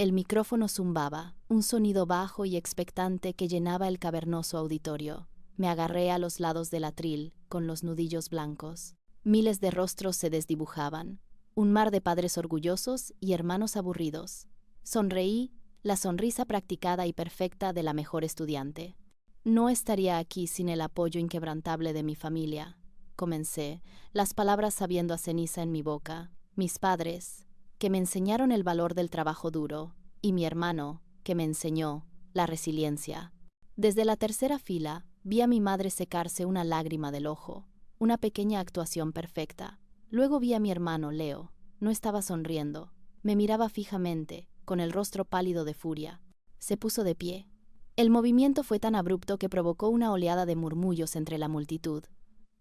El micrófono zumbaba, un sonido bajo y expectante que llenaba el cavernoso auditorio. Me agarré a los lados del atril, con los nudillos blancos. Miles de rostros se desdibujaban. Un mar de padres orgullosos y hermanos aburridos. Sonreí, la sonrisa practicada y perfecta de la mejor estudiante. No estaría aquí sin el apoyo inquebrantable de mi familia. Comencé, las palabras sabiendo a ceniza en mi boca. Mis padres, que me enseñaron el valor del trabajo duro, y mi hermano, que me enseñó la resiliencia. Desde la tercera fila, vi a mi madre secarse una lágrima del ojo, una pequeña actuación perfecta. Luego vi a mi hermano, Leo. No estaba sonriendo. Me miraba fijamente, con el rostro pálido de furia. Se puso de pie. El movimiento fue tan abrupto que provocó una oleada de murmullos entre la multitud.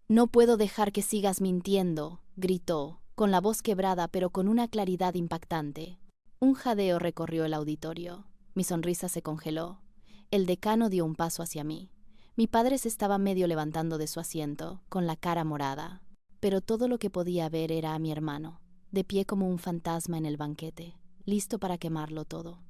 «No puedo dejar que sigas mintiendo», gritó, con la voz quebrada pero con una claridad impactante. Un jadeo recorrió el auditorio. Mi sonrisa se congeló. El decano dio un paso hacia mí. Mi padre se estaba medio levantando de su asiento, con la cara morada. Pero todo lo que podía ver era a mi hermano, de pie como un fantasma en el banquete, listo para quemarlo todo.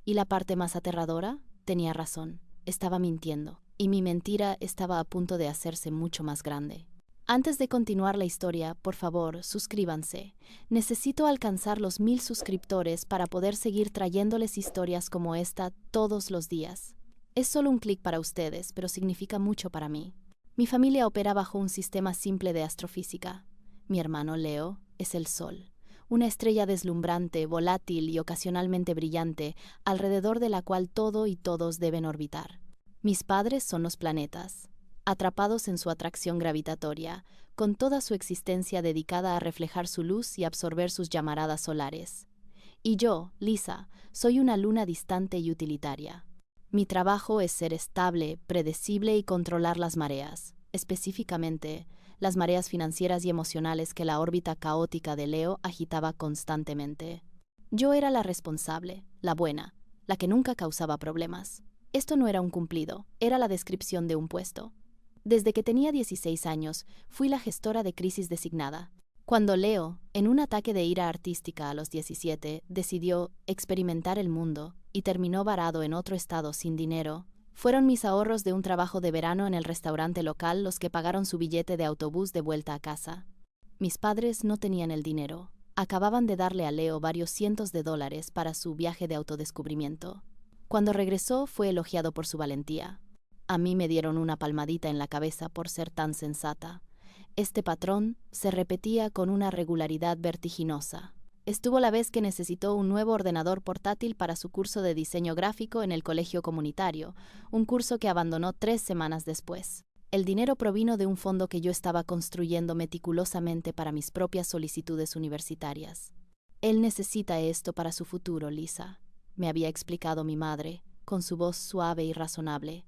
¿Y la parte más aterradora? Tenía razón, estaba mintiendo, y mi mentira estaba a punto de hacerse mucho más grande. Antes de continuar la historia, por favor, suscríbanse. Necesito alcanzar los 1000 suscriptores para poder seguir trayéndoles historias como esta todos los días. Es solo un clic para ustedes, pero significa mucho para mí. Mi familia opera bajo un sistema simple de astrofísica. Mi hermano Leo es el Sol, una estrella deslumbrante, volátil y ocasionalmente brillante, alrededor de la cual todo y todos deben orbitar. Mis padres son los planetas, atrapados en su atracción gravitatoria, con toda su existencia dedicada a reflejar su luz y absorber sus llamaradas solares. Y yo, Lisa, soy una luna distante y utilitaria. Mi trabajo es ser estable, predecible y controlar las mareas, específicamente las mareas financieras y emocionales que la órbita caótica de Leo agitaba constantemente. Yo era la responsable, la buena, la que nunca causaba problemas. Esto no era un cumplido, era la descripción de un puesto. Desde que tenía 16 años, fui la gestora de crisis designada. Cuando Leo, en un ataque de ira artística a los 17, decidió experimentar el mundo y terminó varado en otro estado sin dinero, fueron mis ahorros de un trabajo de verano en el restaurante local los que pagaron su billete de autobús de vuelta a casa. Mis padres no tenían el dinero. Acababan de darle a Leo varios cientos de dólares para su viaje de autodescubrimiento. Cuando regresó, fue elogiado por su valentía. A mí me dieron una palmadita en la cabeza por ser tan sensata. Este patrón se repetía con una regularidad vertiginosa. Estuvo la vez que necesitó un nuevo ordenador portátil para su curso de diseño gráfico en el colegio comunitario, un curso que abandonó 3 semanas después. El dinero provino de un fondo que yo estaba construyendo meticulosamente para mis propias solicitudes universitarias. Él necesita esto para su futuro, Lisa, me había explicado mi madre, con su voz suave y razonable.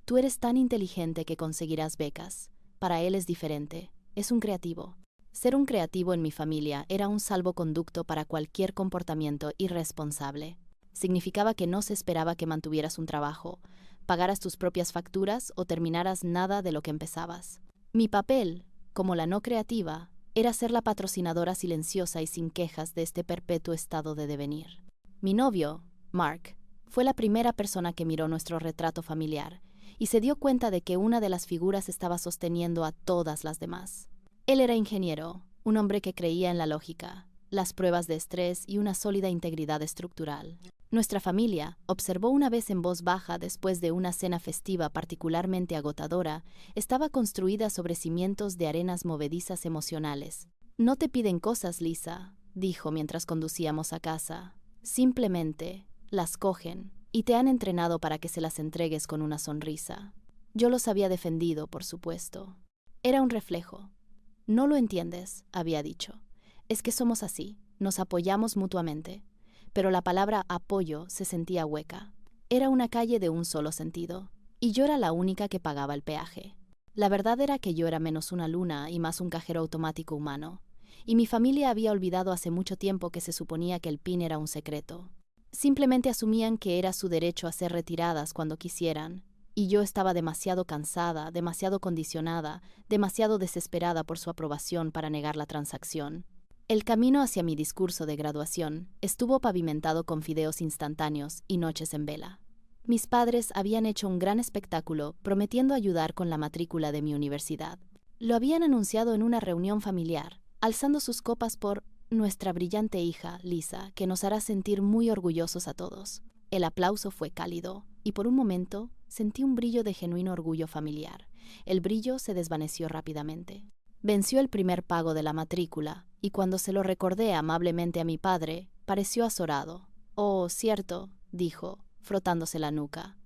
Tú eres tan inteligente que conseguirás becas. Para él es diferente. Es un creativo. Ser un creativo en mi familia era un salvoconducto para cualquier comportamiento irresponsable. Significaba que no se esperaba que mantuvieras un trabajo, pagaras tus propias facturas o terminaras nada de lo que empezabas. Mi papel, como la no creativa, era ser la patrocinadora silenciosa y sin quejas de este perpetuo estado de devenir. Mi novio, Mark, fue la primera persona que miró nuestro retrato familiar y se dio cuenta de que una de las figuras estaba sosteniendo a todas las demás. Él era ingeniero, un hombre que creía en la lógica, las pruebas de estrés y una sólida integridad estructural. Nuestra familia, observó una vez en voz baja después de una cena festiva particularmente agotadora, estaba construida sobre cimientos de arenas movedizas emocionales. No te piden cosas, Lisa, dijo mientras conducíamos a casa. Simplemente las cogen y te han entrenado para que se las entregues con una sonrisa. Yo los había defendido, por supuesto. Era un reflejo. No lo entiendes, había dicho. Es que somos así, nos apoyamos mutuamente. Pero la palabra apoyo se sentía hueca. Era una calle de un solo sentido, y yo era la única que pagaba el peaje. La verdad era que yo era menos una luna y más un cajero automático humano, y mi familia había olvidado hace mucho tiempo que se suponía que el PIN era un secreto. Simplemente asumían que era su derecho a ser retiradas cuando quisieran, y yo estaba demasiado cansada, demasiado condicionada, demasiado desesperada por su aprobación para negar la transacción. El camino hacia mi discurso de graduación estuvo pavimentado con fideos instantáneos y noches en vela. Mis padres habían hecho un gran espectáculo prometiendo ayudar con la matrícula de mi universidad. Lo habían anunciado en una reunión familiar, alzando sus copas por nuestra brillante hija, Lisa, que nos hará sentir muy orgullosos a todos. El aplauso fue cálido, y por un momento sentí un brillo de genuino orgullo familiar. El brillo se desvaneció rápidamente. Venció el primer pago de la matrícula, y cuando se lo recordé amablemente a mi padre, pareció azorado. «Oh, cierto», dijo, frotándose la nuca.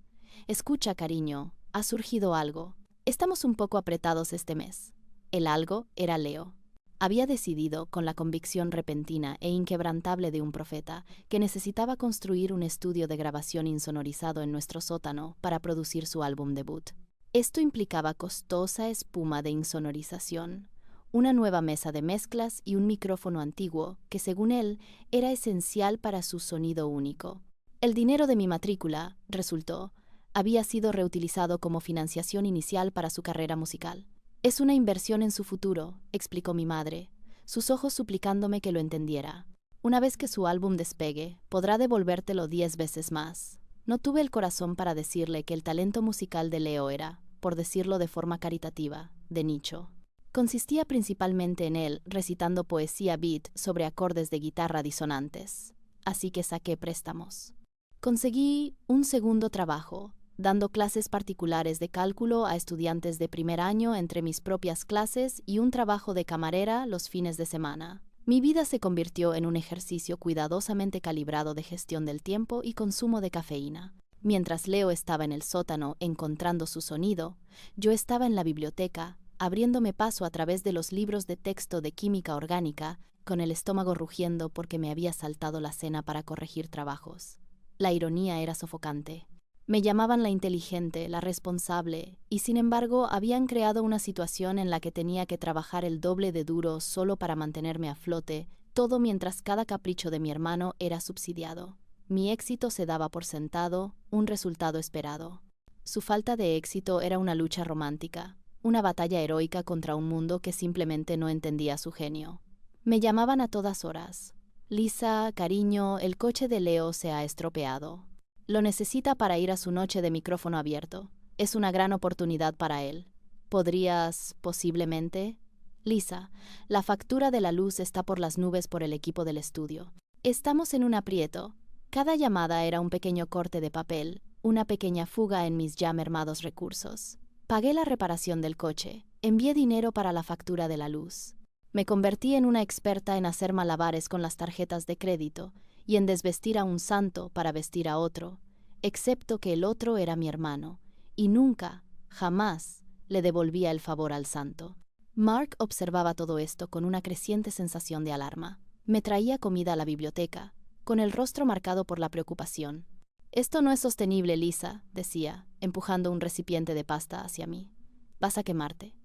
«Escucha, cariño, ha surgido algo. Estamos un poco apretados este mes». El algo era Leo. Había decidido, con la convicción repentina e inquebrantable de un profeta, que necesitaba construir un estudio de grabación insonorizado en nuestro sótano para producir su álbum debut. Esto implicaba costosa espuma de insonorización, una nueva mesa de mezclas y un micrófono antiguo que, según él, era esencial para su sonido único. El dinero de mi matrícula, resultó, había sido reutilizado como financiación inicial para su carrera musical. «Es una inversión en su futuro», explicó mi madre, sus ojos suplicándome que lo entendiera. «Una vez que su álbum despegue, podrá devolvértelo 10 veces más». No tuve el corazón para decirle que el talento musical de Leo era, por decirlo de forma caritativa, de nicho. Consistía principalmente en él recitando poesía beat sobre acordes de guitarra disonantes. Así que saqué préstamos. Conseguí un segundo trabajo, dando clases particulares de cálculo a estudiantes de primer año entre mis propias clases y un trabajo de camarera los fines de semana. Mi vida se convirtió en un ejercicio cuidadosamente calibrado de gestión del tiempo y consumo de cafeína. Mientras Leo estaba en el sótano encontrando su sonido, yo estaba en la biblioteca, abriéndome paso a través de los libros de texto de química orgánica, con el estómago rugiendo porque me había saltado la cena para corregir trabajos. La ironía era sofocante. Me llamaban la inteligente, la responsable, y sin embargo habían creado una situación en la que tenía que trabajar el doble de duro solo para mantenerme a flote, todo mientras cada capricho de mi hermano era subsidiado. Mi éxito se daba por sentado, un resultado esperado. Su falta de éxito era una lucha romántica, una batalla heroica contra un mundo que simplemente no entendía su genio. Me llamaban a todas horas. «Lisa, cariño, el coche de Leo se ha estropeado. Lo necesita para ir a su noche de micrófono abierto. Es una gran oportunidad para él. ¿Podrías, posiblemente? Lisa, la factura de la luz está por las nubes por el equipo del estudio. Estamos en un aprieto. Cada llamada era un pequeño corte de papel, una pequeña fuga en mis ya mermados recursos. Pagué la reparación del coche. Envié dinero para la factura de la luz. Me convertí en una experta en hacer malabares con las tarjetas de crédito y en desvestir a un santo para vestir a otro, excepto que el otro era mi hermano, y nunca, jamás, le devolvía el favor al santo. Mark observaba todo esto con una creciente sensación de alarma. Me traía comida a la biblioteca, con el rostro marcado por la preocupación. «Esto no es sostenible, Lisa», decía, empujando un recipiente de pasta hacia mí. «Vas a quemarte».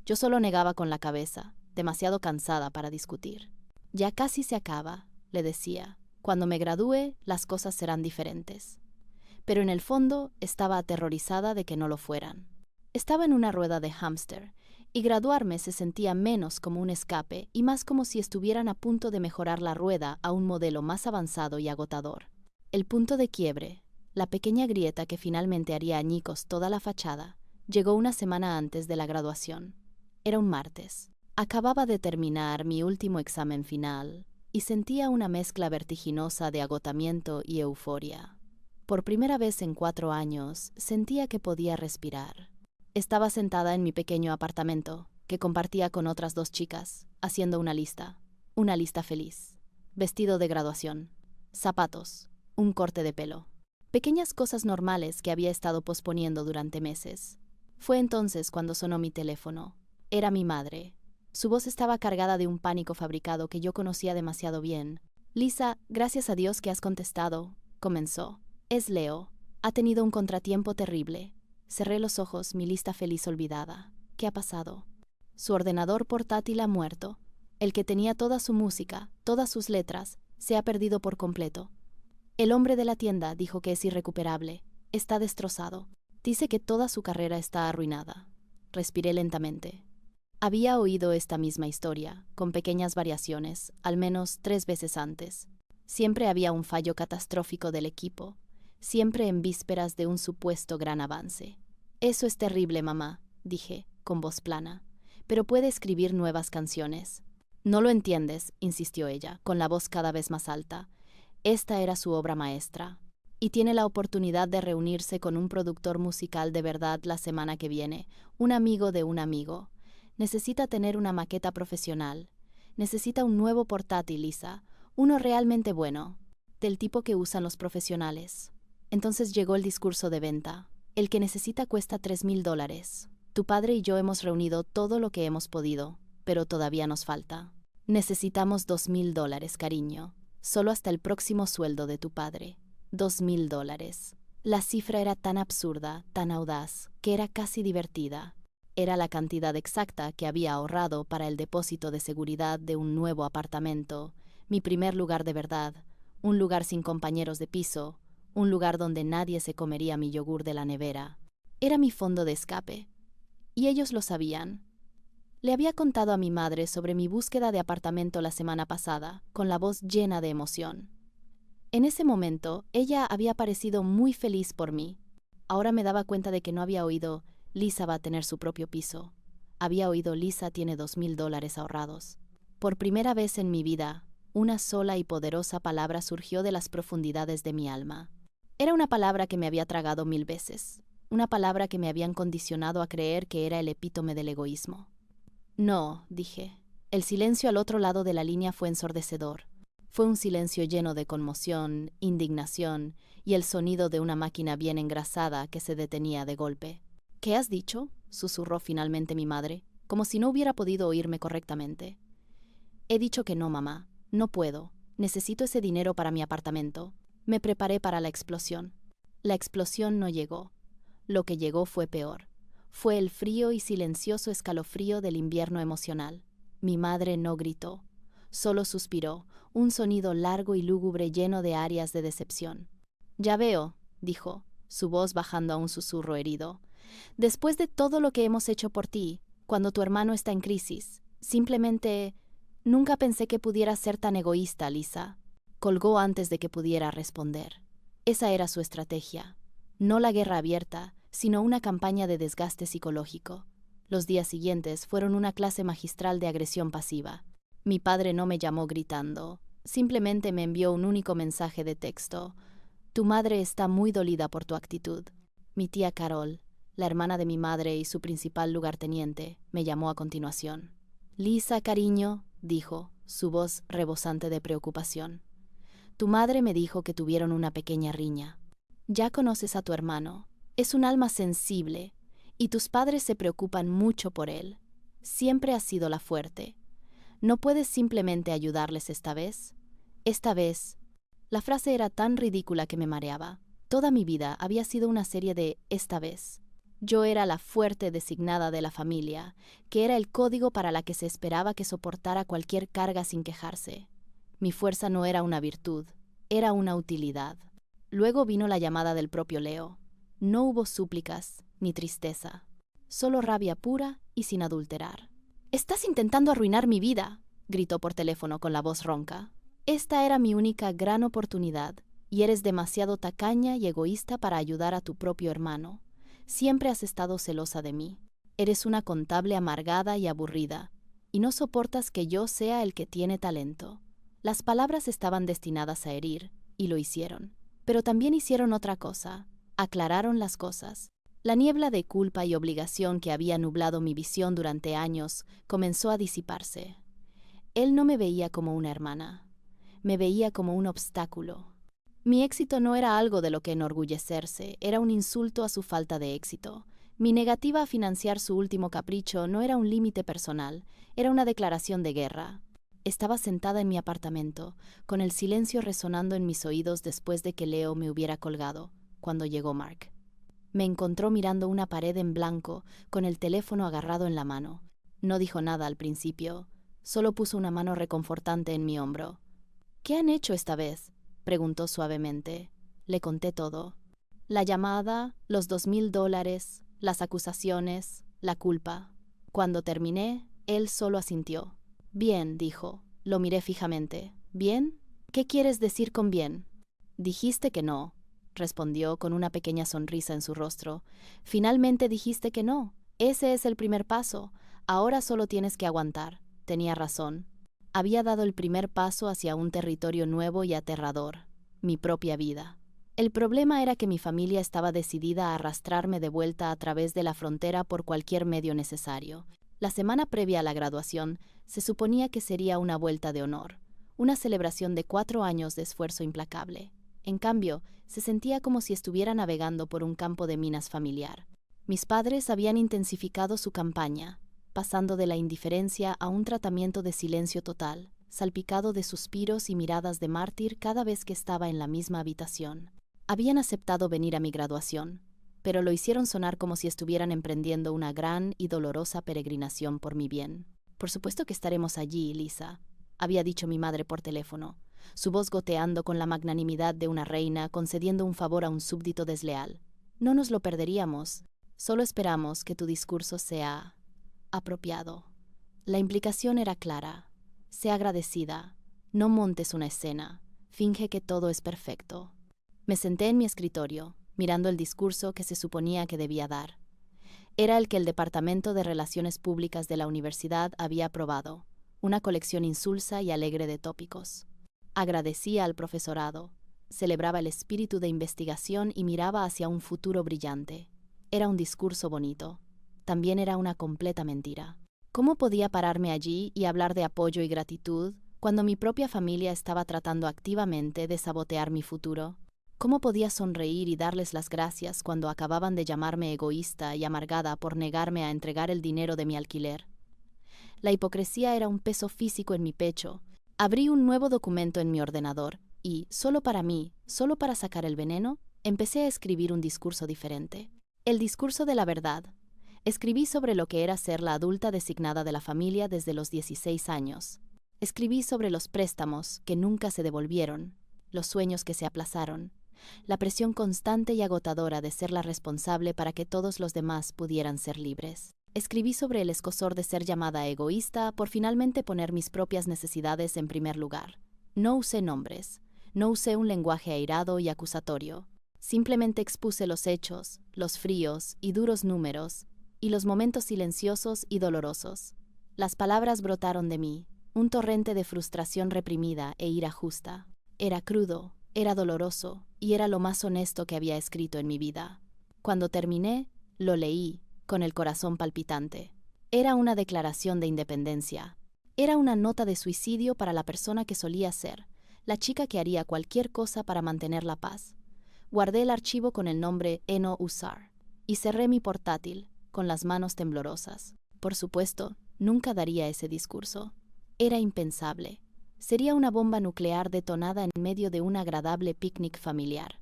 Yo solo negaba con la cabeza, demasiado cansada para discutir. «Ya casi se acaba», le decía. «Cuando me gradúe, las cosas serán diferentes». Pero en el fondo estaba aterrorizada de que no lo fueran. Estaba en una rueda de hámster, y graduarme se sentía menos como un escape y más como si estuvieran a punto de mejorar la rueda a un modelo más avanzado y agotador. El punto de quiebre, la pequeña grieta que finalmente haría añicos toda la fachada, llegó una semana antes de la graduación. Era un martes. Acababa de terminar mi último examen final y sentía una mezcla vertiginosa de agotamiento y euforia. Por primera vez en 4 años, sentía que podía respirar. Estaba sentada en mi pequeño apartamento, que compartía con otras 2 chicas, haciendo una lista feliz. Vestido de graduación, zapatos, un corte de pelo. Pequeñas cosas normales que había estado posponiendo durante meses. Fue entonces cuando sonó mi teléfono. Era mi madre. Su voz estaba cargada de un pánico fabricado que yo conocía demasiado bien. «Lisa, gracias a Dios que has contestado», comenzó. «Es Leo. Ha tenido un contratiempo terrible». Cerré los ojos, mi lista feliz olvidada. ¿Qué ha pasado? Su ordenador portátil ha muerto. El que tenía toda su música, todas sus letras, se ha perdido por completo. El hombre de la tienda dijo que es irrecuperable. Está destrozado. Dice que toda su carrera está arruinada. Respiré lentamente. Había oído esta misma historia, con pequeñas variaciones, al menos 3 veces antes. Siempre había un fallo catastrófico del equipo, siempre en vísperas de un supuesto gran avance. Eso es terrible, mamá, dije, con voz plana, pero puede escribir nuevas canciones. No lo entiendes, insistió ella, con la voz cada vez más alta. Esta era su obra maestra. Y tiene la oportunidad de reunirse con un productor musical de verdad la semana que viene, un amigo de un amigo. Necesita tener una maqueta profesional. Necesita un nuevo portátil, Lisa, uno realmente bueno, del tipo que usan los profesionales. Entonces llegó el discurso de venta. El que necesita cuesta $3,000. Tu padre y yo hemos reunido todo lo que hemos podido, pero todavía nos falta. Necesitamos $2,000, cariño, solo hasta el próximo sueldo de tu padre. $2,000. La cifra era tan absurda, tan audaz, que era casi divertida. Era la cantidad exacta que había ahorrado para el depósito de seguridad de un nuevo apartamento, mi primer lugar de verdad, un lugar sin compañeros de piso, un lugar donde nadie se comería mi yogur de la nevera. Era mi fondo de escape. Y ellos lo sabían. Le había contado a mi madre sobre mi búsqueda de apartamento la semana pasada, con la voz llena de emoción. En ese momento, ella había parecido muy feliz por mí. Ahora me daba cuenta de que no había oído «Lisa va a tener su propio piso». Había oído «Lisa tiene $2,000 ahorrados». Por primera vez en mi vida, una sola y poderosa palabra surgió de las profundidades de mi alma. Era una palabra que me había tragado 1000 veces. Una palabra que me habían condicionado a creer que era el epítome del egoísmo. No, dije. El silencio al otro lado de la línea fue ensordecedor. Fue un silencio lleno de conmoción, indignación y el sonido de una máquina bien engrasada que se detenía de golpe. ¿Qué has dicho?, susurró finalmente mi madre, como si no hubiera podido oírme correctamente. He dicho que no, mamá. No puedo. Necesito ese dinero para mi apartamento. Me preparé para la explosión. La explosión no llegó. Lo que llegó fue peor. Fue el frío y silencioso escalofrío del invierno emocional. Mi madre no gritó. Solo suspiró, un sonido largo y lúgubre lleno de arias de decepción. Ya veo, dijo, su voz bajando a un susurro herido. Después de todo lo que hemos hecho por ti, cuando tu hermano está en crisis, simplemente... Nunca pensé que pudiera ser tan egoísta, Lisa. Colgó antes de que pudiera responder. Esa era su estrategia. No la guerra abierta, sino una campaña de desgaste psicológico. Los días siguientes fueron una clase magistral de agresión pasiva. Mi padre no me llamó gritando. Simplemente me envió un único mensaje de texto. Tu madre está muy dolida por tu actitud. Mi tía Carol, la hermana de mi madre y su principal lugarteniente, me llamó a continuación. Lisa, cariño, dijo, su voz rebosante de preocupación. Tu madre me dijo que tuvieron una pequeña riña. Ya conoces a tu hermano. Es un alma sensible, y tus padres se preocupan mucho por él. Siempre has sido la fuerte. ¿No puedes simplemente ayudarles esta vez? Esta vez. La frase era tan ridícula que me mareaba. Toda mi vida había sido una serie de esta vez. Yo era la fuerte designada de la familia, que era el código para la que se esperaba que soportara cualquier carga sin quejarse. Mi fuerza no era una virtud, era una utilidad. Luego vino la llamada del propio Leo. No hubo súplicas ni tristeza, solo rabia pura y sin adulterar. «Estás intentando arruinar mi vida», gritó por teléfono con la voz ronca. «Esta era mi única gran oportunidad, y eres demasiado tacaña y egoísta para ayudar a tu propio hermano. Siempre has estado celosa de mí. Eres una contable amargada y aburrida, y no soportas que yo sea el que tiene talento». Las palabras estaban destinadas a herir, y lo hicieron. Pero también hicieron otra cosa, aclararon las cosas. La niebla de culpa y obligación que había nublado mi visión durante años comenzó a disiparse. Él no me veía como una hermana, me veía como un obstáculo. Mi éxito no era algo de lo que enorgullecerse, era un insulto a su falta de éxito. Mi negativa a financiar su último capricho no era un límite personal, era una declaración de guerra. Estaba sentada en mi apartamento, con el silencio resonando en mis oídos después de que Leo me hubiera colgado, cuando llegó Mark. Me encontró mirando una pared en blanco, con el teléfono agarrado en la mano. No dijo nada al principio, solo puso una mano reconfortante en mi hombro. «¿Qué han hecho esta vez?», preguntó suavemente. Le conté todo. La llamada, los $2,000, las acusaciones, la culpa. Cuando terminé, Él solo asintió. Bien, dijo. Lo miré fijamente. ¿Bien? ¿Qué quieres decir con bien? Dijiste que no, respondió con una pequeña sonrisa en su rostro. Finalmente dijiste que no. Ese es el primer paso. Ahora solo tienes que aguantar. Tenía razón. Había dado el primer paso hacia un territorio nuevo y aterrador, mi propia vida. El problema era que mi familia estaba decidida a arrastrarme de vuelta a través de la frontera por cualquier medio necesario. La semana previa a la graduación, se suponía que sería una vuelta de honor, una celebración de 4 años de esfuerzo implacable. En cambio, se sentía como si estuviera navegando por un campo de minas familiar. Mis padres habían intensificado su campaña, pasando de la indiferencia a un tratamiento de silencio total, salpicado de suspiros y miradas de mártir cada vez que estaba en la misma habitación. Habían aceptado venir a mi graduación, pero lo hicieron sonar como si estuvieran emprendiendo una gran y dolorosa peregrinación por mi bien. Por supuesto que estaremos allí, Lisa, había dicho mi madre por teléfono, su voz goteando con la magnanimidad de una reina concediendo un favor a un súbdito desleal. No nos lo perderíamos, solo esperamos que tu discurso sea apropiado. La implicación era clara. Sé agradecida, no montes una escena, finge que todo es perfecto. Me senté en mi escritorio, mirando el discurso que se suponía que debía dar. Era el que el Departamento de Relaciones Públicas de la universidad había aprobado, una colección insulsa y alegre de tópicos. Agradecía al profesorado, celebraba el espíritu de investigación y miraba hacia un futuro brillante. Era un discurso bonito. También era una completa mentira. ¿Cómo podía pararme allí y hablar de apoyo y gratitud cuando mi propia familia estaba tratando activamente de sabotear mi futuro? ¿Cómo podía sonreír y darles las gracias cuando acababan de llamarme egoísta y amargada por negarme a entregar el dinero de mi alquiler? La hipocresía era un peso físico en mi pecho. Abrí un nuevo documento en mi ordenador y, solo para mí, solo para sacar el veneno, empecé a escribir un discurso diferente. El discurso de la verdad. Escribí sobre lo que era ser la adulta designada de la familia desde los 16 años. Escribí sobre los préstamos que nunca se devolvieron, los sueños que se aplazaron, la presión constante y agotadora de ser la responsable para que todos los demás pudieran ser libres. Escribí sobre el escozor de ser llamada egoísta por finalmente poner mis propias necesidades en primer lugar. No usé nombres, no usé un lenguaje airado y acusatorio. Simplemente expuse los hechos, los fríos y duros números, y los momentos silenciosos y dolorosos. Las palabras brotaron de mí, un torrente de frustración reprimida e ira justa. Era crudo, era doloroso, y era lo más honesto que había escrito en mi vida. Cuando terminé, lo leí, con el corazón palpitante. Era una declaración de independencia. Era una nota de suicidio para la persona que solía ser, la chica que haría cualquier cosa para mantener la paz. Guardé el archivo con el nombre Eno Usar, y cerré mi portátil, con las manos temblorosas. Por supuesto, nunca daría ese discurso. Era impensable. Sería una bomba nuclear detonada en medio de un agradable picnic familiar.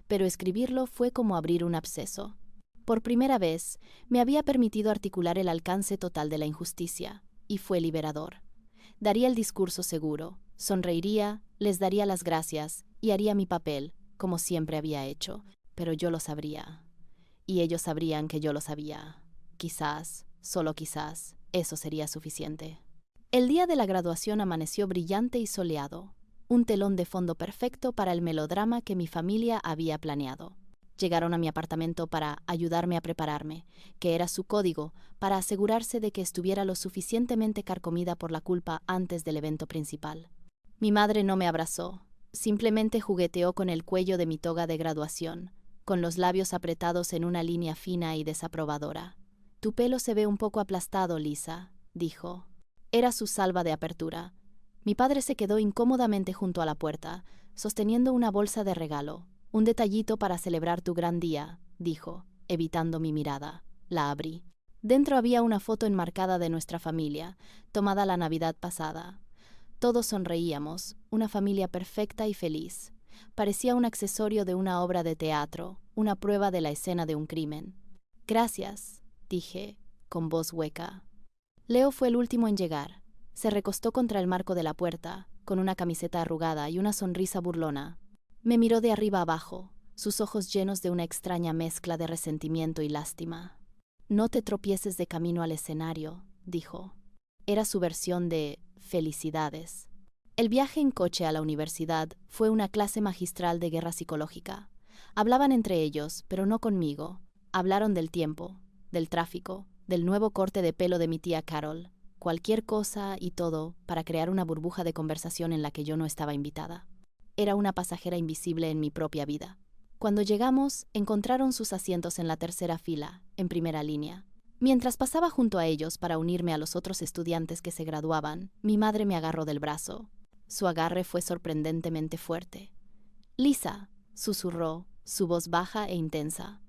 Pero escribirlo fue como abrir un absceso. Por primera vez, me había permitido articular el alcance total de la injusticia, y fue liberador. Daría el discurso seguro, sonreiría, les daría las gracias, y haría mi papel, como siempre había hecho. Pero yo lo sabría. Y ellos sabrían que yo lo sabía. Quizás, solo quizás, eso sería suficiente. El día de la graduación amaneció brillante y soleado, un telón de fondo perfecto para el melodrama que mi familia había planeado. Llegaron a mi apartamento para ayudarme a prepararme, que era su código, para asegurarse de que estuviera lo suficientemente carcomida por la culpa antes del evento principal. Mi madre no me abrazó, simplemente jugueteó con el cuello de mi toga de graduación, con los labios apretados en una línea fina y desaprobadora. «Tu pelo se ve un poco aplastado, Lisa», dijo. Era su salva de apertura. Mi padre se quedó incómodamente junto a la puerta, sosteniendo una bolsa de regalo. «Un detallito para celebrar tu gran día», dijo, evitando mi mirada. La abrí. Dentro había una foto enmarcada de nuestra familia, tomada la Navidad pasada. Todos sonreíamos, una familia perfecta y feliz. Parecía un accesorio de una obra de teatro, una prueba de la escena de un crimen. «Gracias», dije, con voz hueca. Leo fue el último en llegar. Se recostó contra el marco de la puerta, con una camiseta arrugada y una sonrisa burlona. Me miró de arriba abajo, sus ojos llenos de una extraña mezcla de resentimiento y lástima. «No te tropieces de camino al escenario», dijo. Era su versión de felicidades. El viaje en coche a la universidad fue una clase magistral de guerra psicológica. Hablaban entre ellos, pero no conmigo. Hablaron del tiempo, del tráfico, del nuevo corte de pelo de mi tía Carol, cualquier cosa y todo para crear una burbuja de conversación en la que yo no estaba invitada. Era una pasajera invisible en mi propia vida. Cuando llegamos, encontraron sus asientos en la tercera fila, en primera línea. Mientras pasaba junto a ellos para unirme a los otros estudiantes que se graduaban, mi madre me agarró del brazo. Su agarre fue sorprendentemente fuerte. «Lisa», susurró, su voz baja e intensa.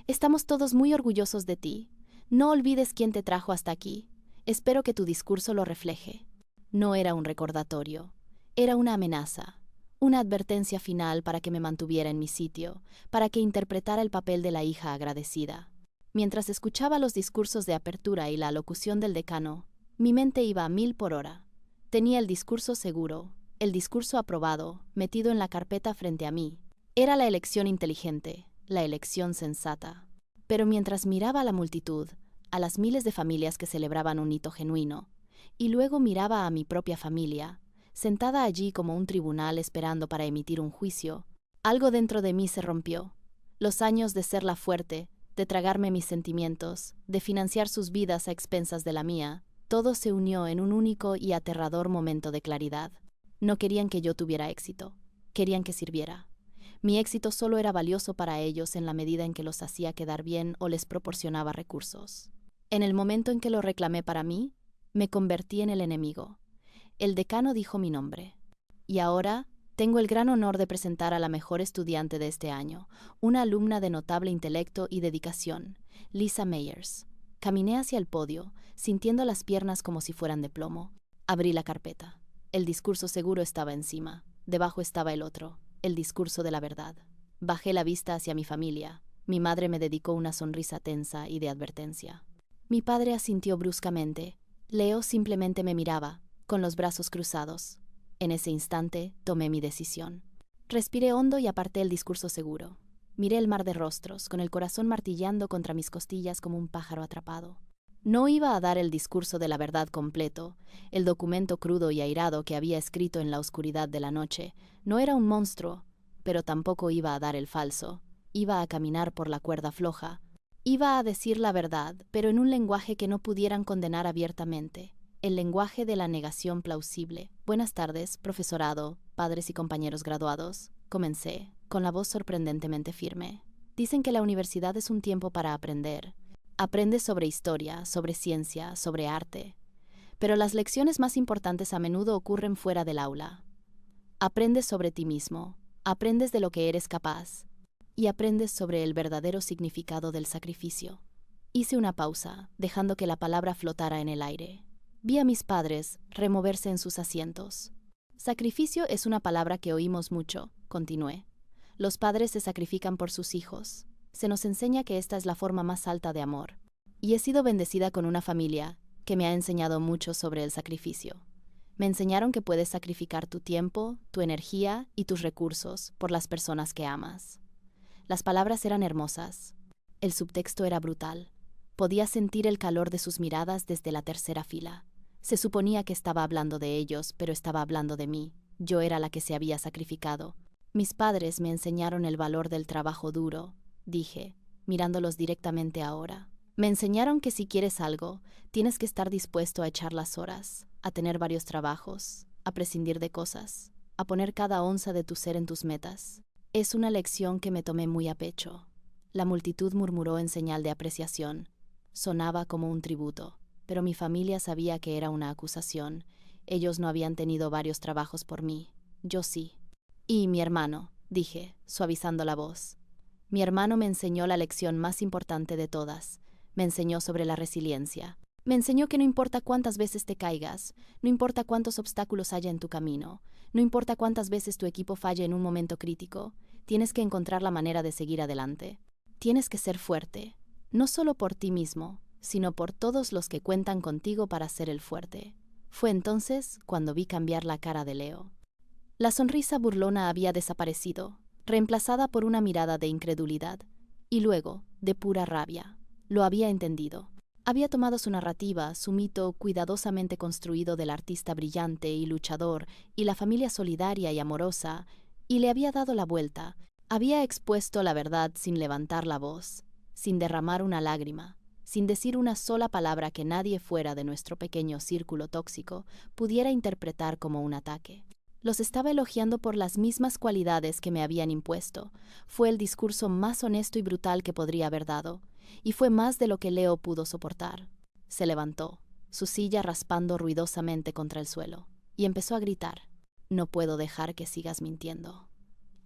«Estamos todos muy orgullosos de ti. No olvides quién te trajo hasta aquí. Espero que tu discurso lo refleje». No era un recordatorio. Era una amenaza. Una advertencia final para que me mantuviera en mi sitio, para que interpretara el papel de la hija agradecida. Mientras escuchaba los discursos de apertura y la alocución del decano, mi mente iba a 1000 por hora. Tenía el discurso seguro, el discurso aprobado, metido en la carpeta frente a mí. Era la elección inteligente, la elección sensata. Pero mientras miraba a la multitud, a las miles de familias que celebraban un hito genuino, y luego miraba a mi propia familia, sentada allí como un tribunal esperando para emitir un juicio, algo dentro de mí se rompió. Los años de ser la fuerte, de tragarme mis sentimientos, de financiar sus vidas a expensas de la mía, todo se unió en un único y aterrador momento de claridad. No querían que yo tuviera éxito, querían que sirviera. Mi éxito solo era valioso para ellos en la medida en que los hacía quedar bien o les proporcionaba recursos. En el momento en que lo reclamé para mí, me convertí en el enemigo. El decano dijo mi nombre. Y ahora tengo el gran honor de presentar a la mejor estudiante de este año, una alumna de notable intelecto y dedicación, Lisa Meyers. Caminé hacia el podio, sintiendo las piernas como si fueran de plomo. Abrí la carpeta. El discurso seguro estaba encima. Debajo estaba el otro, el discurso de la verdad. Bajé la vista hacia mi familia. Mi madre me dedicó una sonrisa tensa y de advertencia. Mi padre asintió bruscamente. Leo simplemente me miraba, con los brazos cruzados. En ese instante tomé mi decisión. Respiré hondo y aparté el discurso seguro. Miré el mar de rostros, con el corazón martillando contra mis costillas como un pájaro atrapado. No iba a dar el discurso de la verdad completo. El documento crudo y airado que había escrito en la oscuridad de la noche no era un monstruo, pero tampoco iba a dar el falso. Iba a caminar por la cuerda floja. Iba a decir la verdad, pero en un lenguaje que no pudieran condenar abiertamente. El lenguaje de la negación plausible. Buenas tardes, profesorado, padres y compañeros graduados. Comencé, con la voz sorprendentemente firme. Dicen que la universidad es un tiempo para aprender. Aprendes sobre historia, sobre ciencia, sobre arte. Pero las lecciones más importantes a menudo ocurren fuera del aula. Aprendes sobre ti mismo, aprendes de lo que eres capaz, y aprendes sobre el verdadero significado del sacrificio. Hice una pausa, dejando que la palabra flotara en el aire. Vi a mis padres removerse en sus asientos. Sacrificio es una palabra que oímos mucho, continué. Los padres se sacrifican por sus hijos. Se nos enseña que esta es la forma más alta de amor. Y he sido bendecida con una familia que me ha enseñado mucho sobre el sacrificio. Me enseñaron que puedes sacrificar tu tiempo, tu energía y tus recursos por las personas que amas. Las palabras eran hermosas. El subtexto era brutal. Podía sentir el calor de sus miradas desde la tercera fila. Se suponía que estaba hablando de ellos, pero estaba hablando de mí. Yo era la que se había sacrificado. Mis padres me enseñaron el valor del trabajo duro, dije, mirándolos directamente ahora. Me enseñaron que si quieres algo, tienes que estar dispuesto a echar las horas, a tener varios trabajos, a prescindir de cosas, a poner cada onza de tu ser en tus metas. Es una lección que me tomé muy a pecho. La multitud murmuró en señal de apreciación. Sonaba como un tributo, pero mi familia sabía que era una acusación. Ellos no habían tenido varios trabajos por mí. Yo sí. Y mi hermano, dije, suavizando la voz. Mi hermano me enseñó la lección más importante de todas. Me enseñó sobre la resiliencia. Me enseñó que no importa cuántas veces te caigas, no importa cuántos obstáculos haya en tu camino, no importa cuántas veces tu equipo falle en un momento crítico, tienes que encontrar la manera de seguir adelante. Tienes que ser fuerte. No solo por ti mismo, sino por todos los que cuentan contigo para ser el fuerte. Fue entonces cuando vi cambiar la cara de Leo. La sonrisa burlona había desaparecido, reemplazada por una mirada de incredulidad, y luego, de pura rabia. Lo había entendido. Había tomado su narrativa, su mito cuidadosamente construido del artista brillante y luchador y la familia solidaria y amorosa, y le había dado la vuelta. Había expuesto la verdad sin levantar la voz, sin derramar una lágrima, sin decir una sola palabra que nadie fuera de nuestro pequeño círculo tóxico pudiera interpretar como un ataque. Los estaba elogiando por las mismas cualidades que me habían impuesto. Fue el discurso más honesto y brutal que podría haber dado, y fue más de lo que Leo pudo soportar. Se levantó, su silla raspando ruidosamente contra el suelo, y empezó a gritar: «No puedo dejar que sigas mintiendo».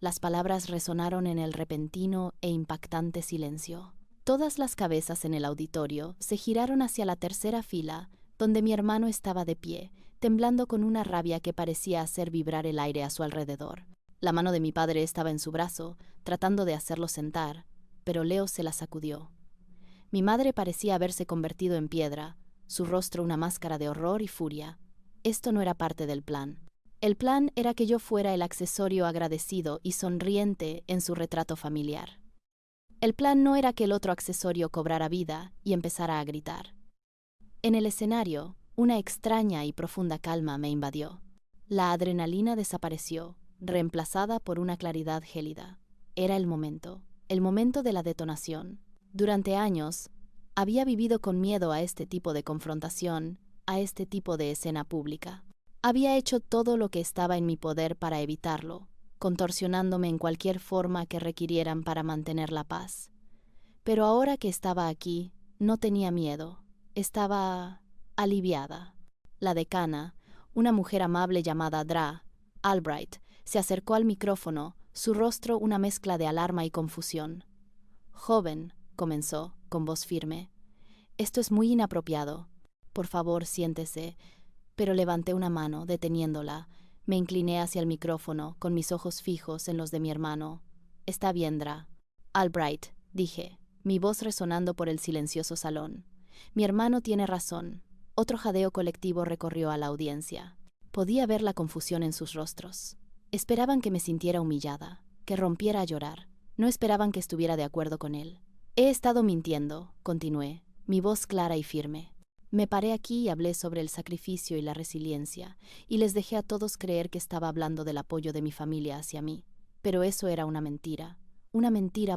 Las palabras resonaron en el repentino e impactante silencio. Todas las cabezas en el auditorio se giraron hacia la tercera fila, donde mi hermano estaba de pie, temblando con una rabia que parecía hacer vibrar el aire a su alrededor. La mano de mi padre estaba en su brazo, tratando de hacerlo sentar, pero Leo se la sacudió. Mi madre parecía haberse convertido en piedra, su rostro una máscara de horror y furia. Esto no era parte del plan. El plan era que yo fuera el accesorio agradecido y sonriente en su retrato familiar. El plan no era que el otro accesorio cobrara vida y empezara a gritar. En el escenario, una extraña y profunda calma me invadió. La adrenalina desapareció, reemplazada por una claridad gélida. Era el momento de la detonación. Durante años, había vivido con miedo a este tipo de confrontación, a este tipo de escena pública. Había hecho todo lo que estaba en mi poder para evitarlo, contorsionándome en cualquier forma que requirieran para mantener la paz. Pero ahora que estaba aquí, no tenía miedo. Estaba aliviada. La decana, una mujer amable llamada Dra. Albright, se acercó al micrófono, su rostro una mezcla de alarma y confusión. «Joven», comenzó, con voz firme, «esto es muy inapropiado. Por favor, siéntese». Pero levanté una mano, deteniéndola. Me incliné hacia el micrófono, con mis ojos fijos en los de mi hermano. «Está bien, Dra. Albright», dije, mi voz resonando por el silencioso salón. «Mi hermano tiene razón». Otro jadeo colectivo recorrió a la audiencia. Podía ver la confusión en sus rostros. Esperaban que me sintiera humillada, que rompiera a llorar. No esperaban que estuviera de acuerdo con él. «He estado mintiendo», continué, mi voz clara y firme. Me paré aquí y hablé sobre el sacrificio y la resiliencia, y les dejé a todos creer que estaba hablando del apoyo de mi familia hacia mí. Pero eso era una mentira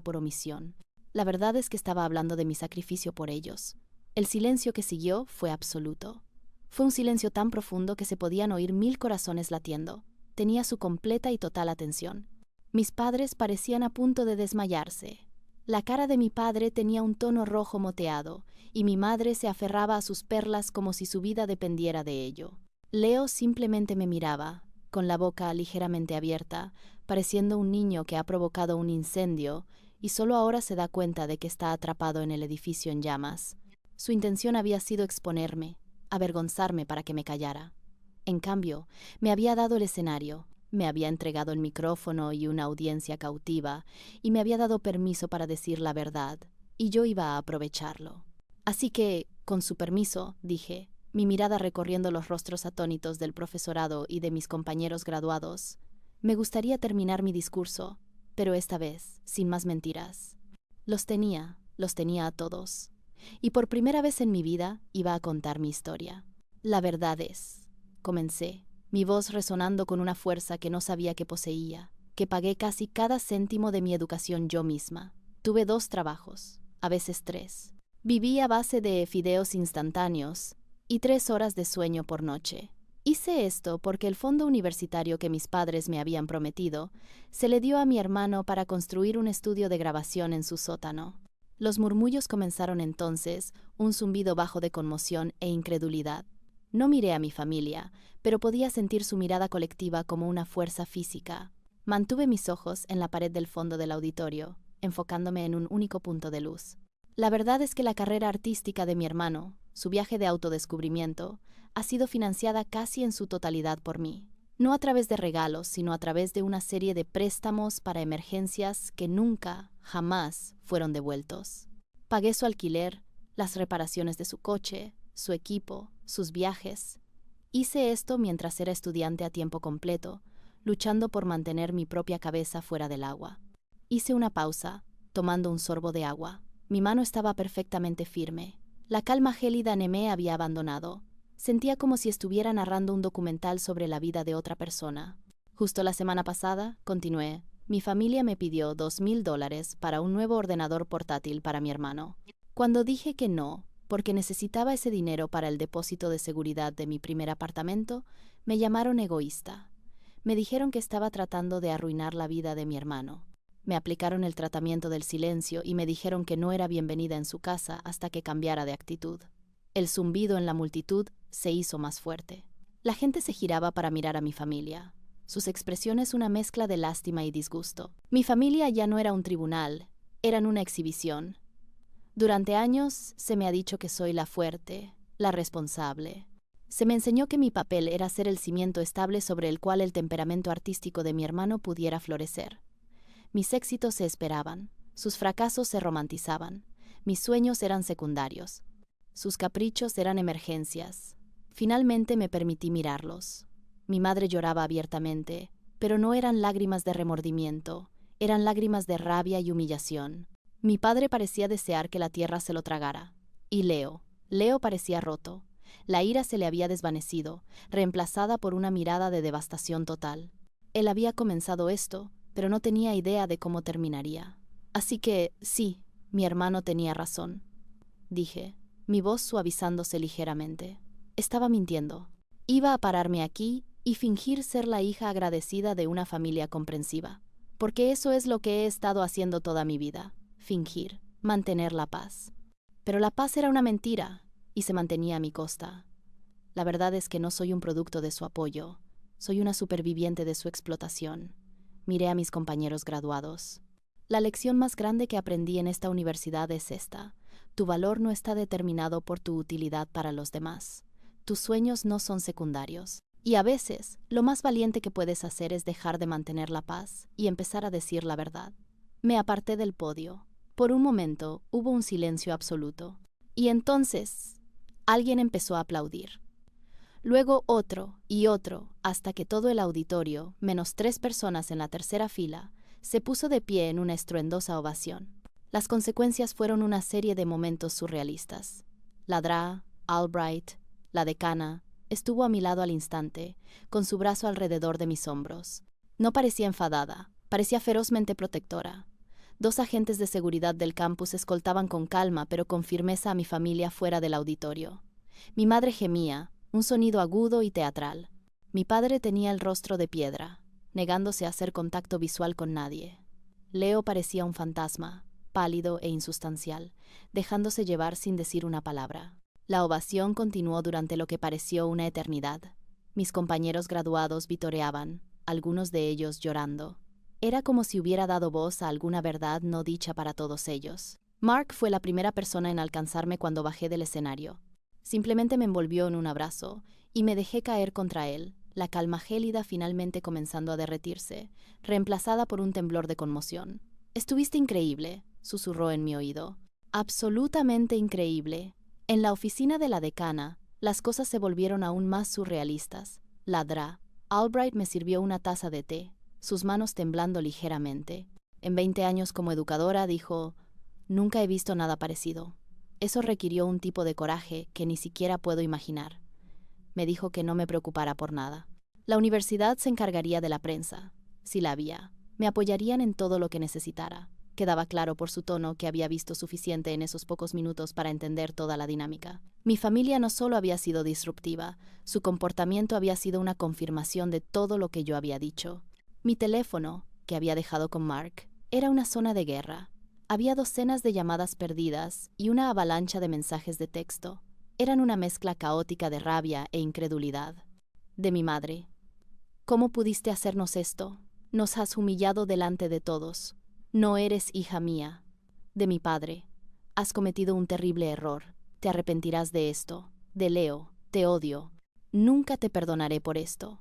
por omisión. La verdad es que estaba hablando de mi sacrificio por ellos. El silencio que siguió fue absoluto. Fue un silencio tan profundo que se podían oír 1000 corazones latiendo. Tenía su completa y total atención. Mis padres parecían a punto de desmayarse. La cara de mi padre tenía un tono rojo moteado, y mi madre se aferraba a sus perlas como si su vida dependiera de ello. Leo simplemente me miraba, con la boca ligeramente abierta, pareciendo un niño que ha provocado un incendio y solo ahora se da cuenta de que está atrapado en el edificio en llamas. Su intención había sido exponerme, avergonzarme para que me callara. En cambio, me había dado el escenario. Me había entregado el micrófono y una audiencia cautiva, y me había dado permiso para decir la verdad, y yo iba a aprovecharlo. Así que, con su permiso, dije, mi mirada recorriendo los rostros atónitos del profesorado y de mis compañeros graduados, me gustaría terminar mi discurso, pero esta vez, sin más mentiras. Los tenía a todos, y por primera vez en mi vida iba a contar mi historia. La verdad es, comencé, mi voz resonando con una fuerza que no sabía que poseía, que pagué casi cada céntimo de mi educación yo misma. Tuve 2 trabajos, a veces 3. Viví a base de fideos instantáneos y 3 horas de sueño por noche. Hice esto porque el fondo universitario que mis padres me habían prometido se le dio a mi hermano para construir un estudio de grabación en su sótano. Los murmullos comenzaron entonces, un zumbido bajo de conmoción e incredulidad. No miré a mi familia, pero podía sentir su mirada colectiva como una fuerza física. Mantuve mis ojos en la pared del fondo del auditorio, enfocándome en un único punto de luz. La verdad es que la carrera artística de mi hermano, su viaje de autodescubrimiento, ha sido financiada casi en su totalidad por mí. No a través de regalos, sino a través de una serie de préstamos para emergencias que nunca, jamás fueron devueltos. Pagué su alquiler, las reparaciones de su coche, su equipo, sus viajes. Hice esto mientras era estudiante a tiempo completo, luchando por mantener mi propia cabeza fuera del agua. Hice una pausa, tomando un sorbo de agua. Mi mano estaba perfectamente firme. La calma gélida me había abandonado. Sentía como si estuviera narrando un documental sobre la vida de otra persona. Justo la semana pasada, continué, mi familia me pidió $2,000 para un nuevo ordenador portátil para mi hermano. Cuando dije que no, porque necesitaba ese dinero para el depósito de seguridad de mi primer apartamento, me llamaron egoísta. Me dijeron que estaba tratando de arruinar la vida de mi hermano. Me aplicaron el tratamiento del silencio y me dijeron que no era bienvenida en su casa hasta que cambiara de actitud. El zumbido en la multitud se hizo más fuerte. La gente se giraba para mirar a mi familia. Sus expresiones una mezcla de lástima y disgusto. Mi familia ya no era un tribunal, eran una exhibición. Durante años se me ha dicho que soy la fuerte, la responsable. Se me enseñó que mi papel era ser el cimiento estable sobre el cual el temperamento artístico de mi hermano pudiera florecer. Mis éxitos se esperaban, sus fracasos se romantizaban, mis sueños eran secundarios, sus caprichos eran emergencias. Finalmente me permití mirarlos. Mi madre lloraba abiertamente, pero no eran lágrimas de remordimiento, eran lágrimas de rabia y humillación. Mi padre parecía desear que la tierra se lo tragara. Y Leo parecía roto. La ira se le había desvanecido, reemplazada por una mirada de devastación total. Él había comenzado esto, pero no tenía idea de cómo terminaría. Así que, sí, mi hermano tenía razón, dije, mi voz suavizándose ligeramente. Estaba mintiendo. Iba a pararme aquí y fingir ser la hija agradecida de una familia comprensiva. Porque eso es lo que he estado haciendo toda mi vida. Fingir, mantener la paz. Pero la paz era una mentira, y se mantenía a mi costa. La verdad es que no soy un producto de su apoyo. Soy una superviviente de su explotación. Miré a mis compañeros graduados. La lección más grande que aprendí en esta universidad es esta. Tu valor no está determinado por tu utilidad para los demás. Tus sueños no son secundarios. Y a veces, lo más valiente que puedes hacer es dejar de mantener la paz y empezar a decir la verdad. Me aparté del podio. Por un momento, hubo un silencio absoluto. Y entonces, alguien empezó a aplaudir. Luego otro y otro, hasta que todo el auditorio, menos 3 personas en la tercera fila, se puso de pie en una estruendosa ovación. Las consecuencias fueron una serie de momentos surrealistas. La Dra, Albright, la decana, estuvo a mi lado al instante, con su brazo alrededor de mis hombros. No parecía enfadada, parecía ferozmente protectora. 2 agentes de seguridad del campus escoltaban con calma pero con firmeza a mi familia fuera del auditorio. Mi madre gemía, un sonido agudo y teatral. Mi padre tenía el rostro de piedra, negándose a hacer contacto visual con nadie. Leo parecía un fantasma, pálido e insustancial, dejándose llevar sin decir una palabra. La ovación continuó durante lo que pareció una eternidad. Mis compañeros graduados vitoreaban, algunos de ellos llorando. Era como si hubiera dado voz a alguna verdad no dicha para todos ellos. Mark fue la primera persona en alcanzarme cuando bajé del escenario. Simplemente me envolvió en un abrazo y me dejé caer contra él, la calma gélida finalmente comenzando a derretirse, reemplazada por un temblor de conmoción. «Estuviste increíble», susurró en mi oído. «Absolutamente increíble». En la oficina de la decana, las cosas se volvieron aún más surrealistas. La Dra. Albright me sirvió una taza de té, sus manos temblando ligeramente. En 20 años como educadora, dijo, «Nunca he visto nada parecido». Eso requirió un tipo de coraje que ni siquiera puedo imaginar. Me dijo que no me preocupara por nada. La universidad se encargaría de la prensa, si la había. Me apoyarían en todo lo que necesitara. Quedaba claro por su tono que había visto suficiente en esos pocos minutos para entender toda la dinámica. Mi familia no solo había sido disruptiva, su comportamiento había sido una confirmación de todo lo que yo había dicho. Mi teléfono, que había dejado con Mark, era una zona de guerra. Había docenas de llamadas perdidas y una avalancha de mensajes de texto. Eran una mezcla caótica de rabia e incredulidad. De mi madre. «¿Cómo pudiste hacernos esto? Nos has humillado delante de todos. No eres hija mía». De mi padre. «Has cometido un terrible error. Te arrepentirás de esto». De Leo. «Te odio. Nunca te perdonaré por esto».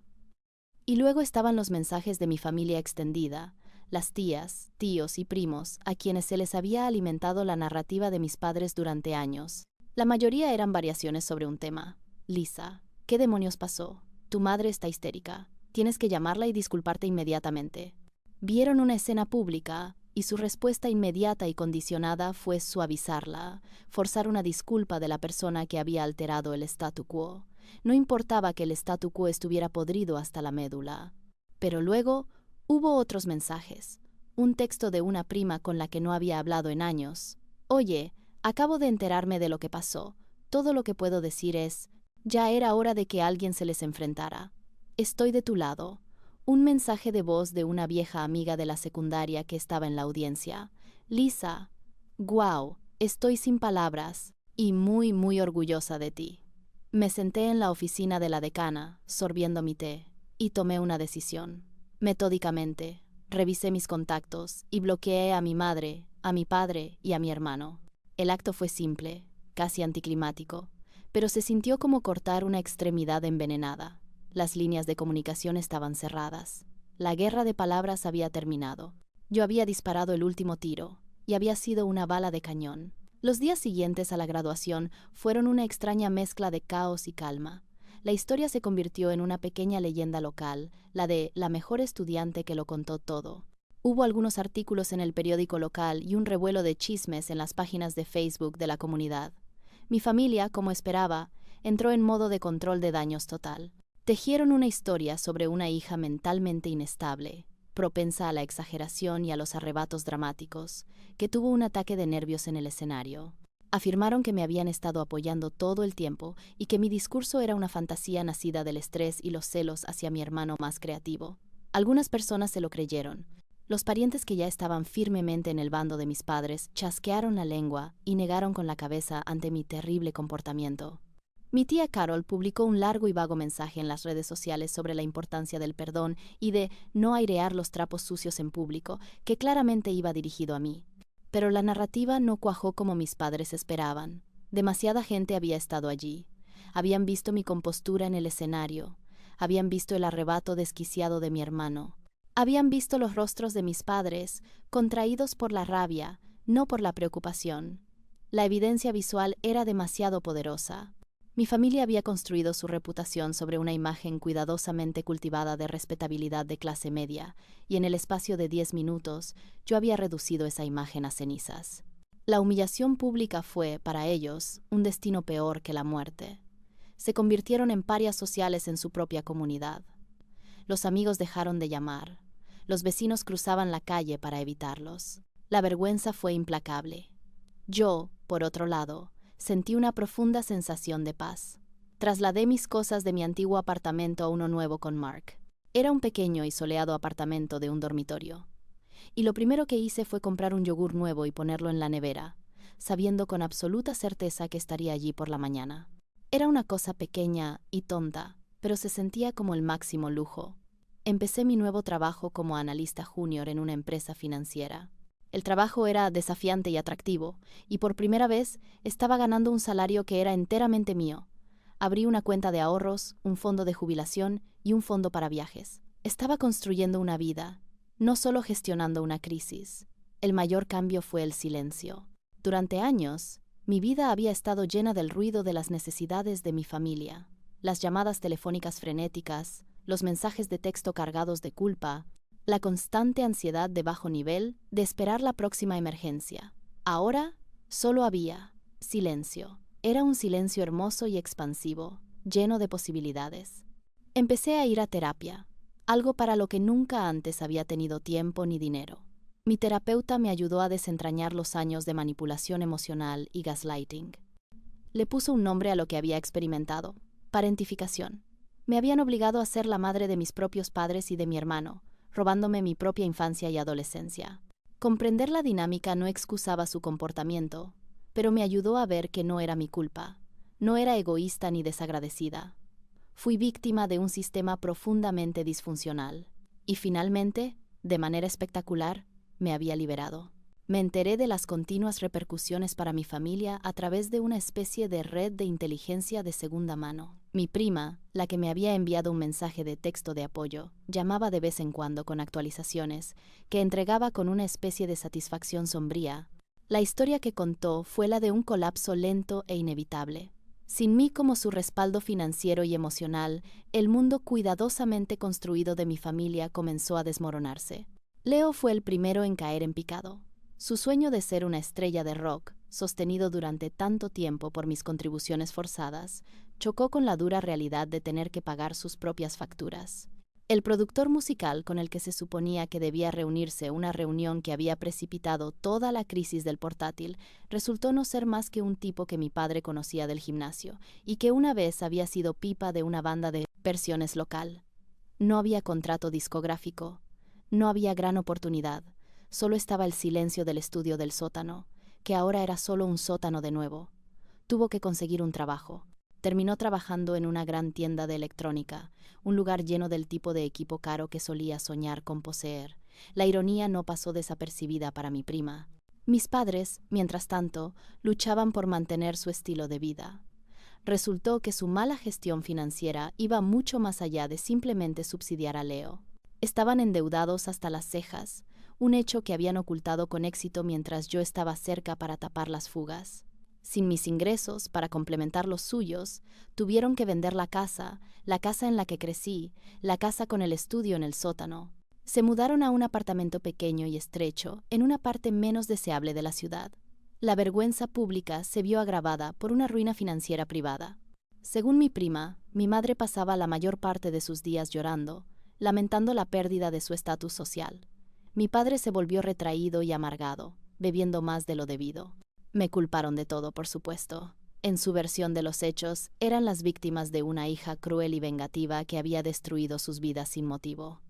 Y luego estaban los mensajes de mi familia extendida, las tías, tíos y primos, a quienes se les había alimentado la narrativa de mis padres durante años. La mayoría eran variaciones sobre un tema. «Lisa, ¿qué demonios pasó? Tu madre está histérica. Tienes que llamarla y disculparte inmediatamente». Vieron una escena pública, y su respuesta inmediata y condicionada fue suavizarla, forzar una disculpa de la persona que había alterado el statu quo. No importaba que el statu quo estuviera podrido hasta la médula. Pero luego hubo otros mensajes. Un texto de una prima con la que no había hablado en años. Oye, acabo de enterarme de lo que pasó. Todo lo que puedo decir es, ya era hora de que alguien se les enfrentara. Estoy de tu lado. Un mensaje de voz de una vieja amiga de la secundaria que estaba en la audiencia. Lisa, guau, estoy sin palabras y muy orgullosa de ti. Me senté en la oficina de la decana, sorbiendo mi té, y tomé una decisión. Metódicamente, revisé mis contactos y bloqueé a mi madre, a mi padre y a mi hermano. El acto fue simple, casi anticlimático, pero se sintió como cortar una extremidad envenenada. Las líneas de comunicación estaban cerradas. La guerra de palabras había terminado. Yo había disparado el último tiro, y había sido una bala de cañón. Los días siguientes a la graduación fueron una extraña mezcla de caos y calma. La historia se convirtió en una pequeña leyenda local, la de la mejor estudiante que lo contó todo. Hubo algunos artículos en el periódico local y un revuelo de chismes en las páginas de Facebook de la comunidad. Mi familia, como esperaba, entró en modo de control de daños total. Tejieron una historia sobre una hija mentalmente inestable, propensa a la exageración y a los arrebatos dramáticos, que tuvo un ataque de nervios en el escenario. Afirmaron que me habían estado apoyando todo el tiempo y que mi discurso era una fantasía nacida del estrés y los celos hacia mi hermano más creativo. Algunas personas se lo creyeron. Los parientes que ya estaban firmemente en el bando de mis padres chasquearon la lengua y negaron con la cabeza ante mi terrible comportamiento. Mi tía Carol publicó un largo y vago mensaje en las redes sociales sobre la importancia del perdón y de no airear los trapos sucios en público, que claramente iba dirigido a mí. Pero la narrativa no cuajó como mis padres esperaban. Demasiada gente había estado allí. Habían visto mi compostura en el escenario. Habían visto el arrebato desquiciado de mi hermano. Habían visto los rostros de mis padres, contraídos por la rabia, no por la preocupación. La evidencia visual era demasiado poderosa. Mi familia había construido su reputación sobre una imagen cuidadosamente cultivada de respetabilidad de clase media, y en el espacio de 10 minutos yo había reducido esa imagen a cenizas. La humillación pública fue, para ellos, un destino peor que la muerte. Se convirtieron en parias sociales en su propia comunidad. Los amigos dejaron de llamar. Los vecinos cruzaban la calle para evitarlos. La vergüenza fue implacable. Yo, por otro lado, sentí una profunda sensación de paz. Trasladé mis cosas de mi antiguo apartamento a uno nuevo con Mark. Era un pequeño y soleado apartamento de un dormitorio. Y lo primero que hice fue comprar un yogur nuevo y ponerlo en la nevera, sabiendo con absoluta certeza que estaría allí por la mañana. Era una cosa pequeña y tonta, pero se sentía como el máximo lujo. Empecé mi nuevo trabajo como analista junior en una empresa financiera. El trabajo era desafiante y atractivo, y por primera vez estaba ganando un salario que era enteramente mío. Abrí una cuenta de ahorros, un fondo de jubilación y un fondo para viajes. Estaba construyendo una vida, no solo gestionando una crisis. El mayor cambio fue el silencio. Durante años, mi vida había estado llena del ruido de las necesidades de mi familia. Las llamadas telefónicas frenéticas, los mensajes de texto cargados de culpa, la constante ansiedad de bajo nivel de esperar la próxima emergencia. Ahora solo había silencio. Era un silencio hermoso y expansivo, lleno de posibilidades. Empecé a ir a terapia, algo para lo que nunca antes había tenido tiempo ni dinero. Mi terapeuta me ayudó a desentrañar los años de manipulación emocional y gaslighting. Le puso un nombre a lo que había experimentado: parentificación. Me habían obligado a ser la madre de mis propios padres y de mi hermano, robándome mi propia infancia y adolescencia. Comprender la dinámica no excusaba su comportamiento, pero me ayudó a ver que no era mi culpa. No era egoísta ni desagradecida. Fui víctima de un sistema profundamente disfuncional. Y finalmente, de manera espectacular, me había liberado. Me enteré de las continuas repercusiones para mi familia a través de una especie de red de inteligencia de segunda mano. Mi prima, la que me había enviado un mensaje de texto de apoyo, llamaba de vez en cuando con actualizaciones, que entregaba con una especie de satisfacción sombría. La historia que contó fue la de un colapso lento e inevitable. Sin mí como su respaldo financiero y emocional, el mundo cuidadosamente construido de mi familia comenzó a desmoronarse. Leo fue el primero en caer en picado. Su sueño de ser una estrella de rock, sostenido durante tanto tiempo por mis contribuciones forzadas, chocó con la dura realidad de tener que pagar sus propias facturas. El productor musical con el que se suponía que debía reunirse, una reunión que había precipitado toda la crisis del portátil, resultó no ser más que un tipo que mi padre conocía del gimnasio y que una vez había sido pipa de una banda de versiones local. No había contrato discográfico, no había gran oportunidad, solo estaba el silencio del estudio del sótano, que ahora era solo un sótano de nuevo. Tuvo que conseguir un trabajo. Terminó trabajando en una gran tienda de electrónica, un lugar lleno del tipo de equipo caro que solía soñar con poseer. La ironía no pasó desapercibida para mi prima. Mis padres, mientras tanto, luchaban por mantener su estilo de vida. Resultó que su mala gestión financiera iba mucho más allá de simplemente subsidiar a Leo. Estaban endeudados hasta las cejas, un hecho que habían ocultado con éxito mientras yo estaba cerca para tapar las fugas. Sin mis ingresos para complementar los suyos, tuvieron que vender la casa en la que crecí, la casa con el estudio en el sótano. Se mudaron a un apartamento pequeño y estrecho en una parte menos deseable de la ciudad. La vergüenza pública se vio agravada por una ruina financiera privada. Según mi prima, mi madre pasaba la mayor parte de sus días llorando, lamentando la pérdida de su estatus social. Mi padre se volvió retraído y amargado, bebiendo más de lo debido. Me culparon de todo, por supuesto. En su versión de los hechos, eran las víctimas de una hija cruel y vengativa que había destruido sus vidas sin motivo.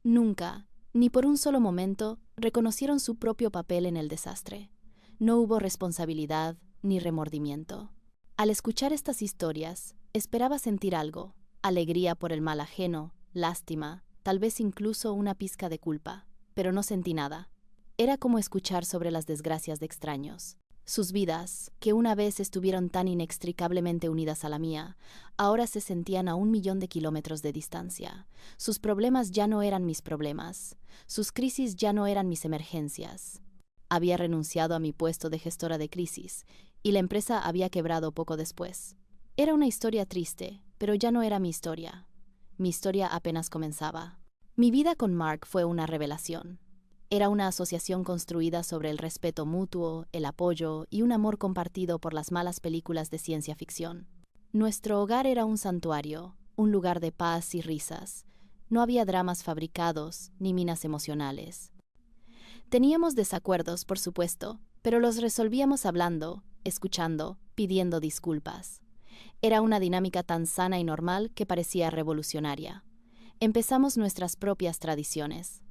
Nunca, ni por un solo momento, reconocieron su propio papel en el desastre. No hubo responsabilidad ni remordimiento. Al escuchar estas historias, esperaba sentir algo: alegría por el mal ajeno, lástima, tal vez incluso una pizca de culpa, pero no sentí nada. Era como escuchar sobre las desgracias de extraños. Sus vidas, que una vez estuvieron tan inextricablemente unidas a la mía, ahora se sentían a 1.000.000 de kilómetros de distancia. Sus problemas ya no eran mis problemas. Sus crisis ya no eran mis emergencias. Había renunciado a mi puesto de gestora de crisis, y la empresa había quebrado poco después. Era una historia triste, pero ya no era mi historia. Mi historia apenas comenzaba. Mi vida con Mark fue una revelación. Era una asociación construida sobre el respeto mutuo, el apoyo y un amor compartido por las malas películas de ciencia ficción. Nuestro hogar era un santuario, un lugar de paz y risas. No había dramas fabricados ni minas emocionales. Teníamos desacuerdos, por supuesto, pero los resolvíamos hablando, escuchando, pidiendo disculpas. Era una dinámica tan sana y normal que parecía revolucionaria. Empezamos nuestras propias tradiciones.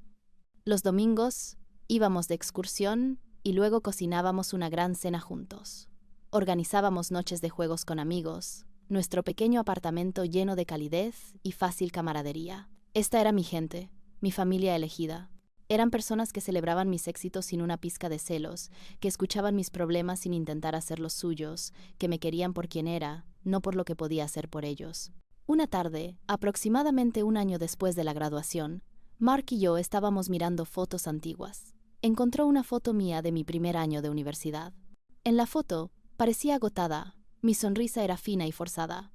Los domingos íbamos de excursión y luego cocinábamos una gran cena juntos. Organizábamos noches de juegos con amigos, nuestro pequeño apartamento lleno de calidez y fácil camaradería. Esta era mi gente, mi familia elegida. Eran personas que celebraban mis éxitos sin una pizca de celos, que escuchaban mis problemas sin intentar hacer los suyos, que me querían por quien era, no por lo que podía hacer por ellos. Una tarde, aproximadamente un año después de la graduación, Mark y yo estábamos mirando fotos antiguas. Encontró una foto mía de mi primer año de universidad. En la foto, parecía agotada, mi sonrisa era fina y forzada.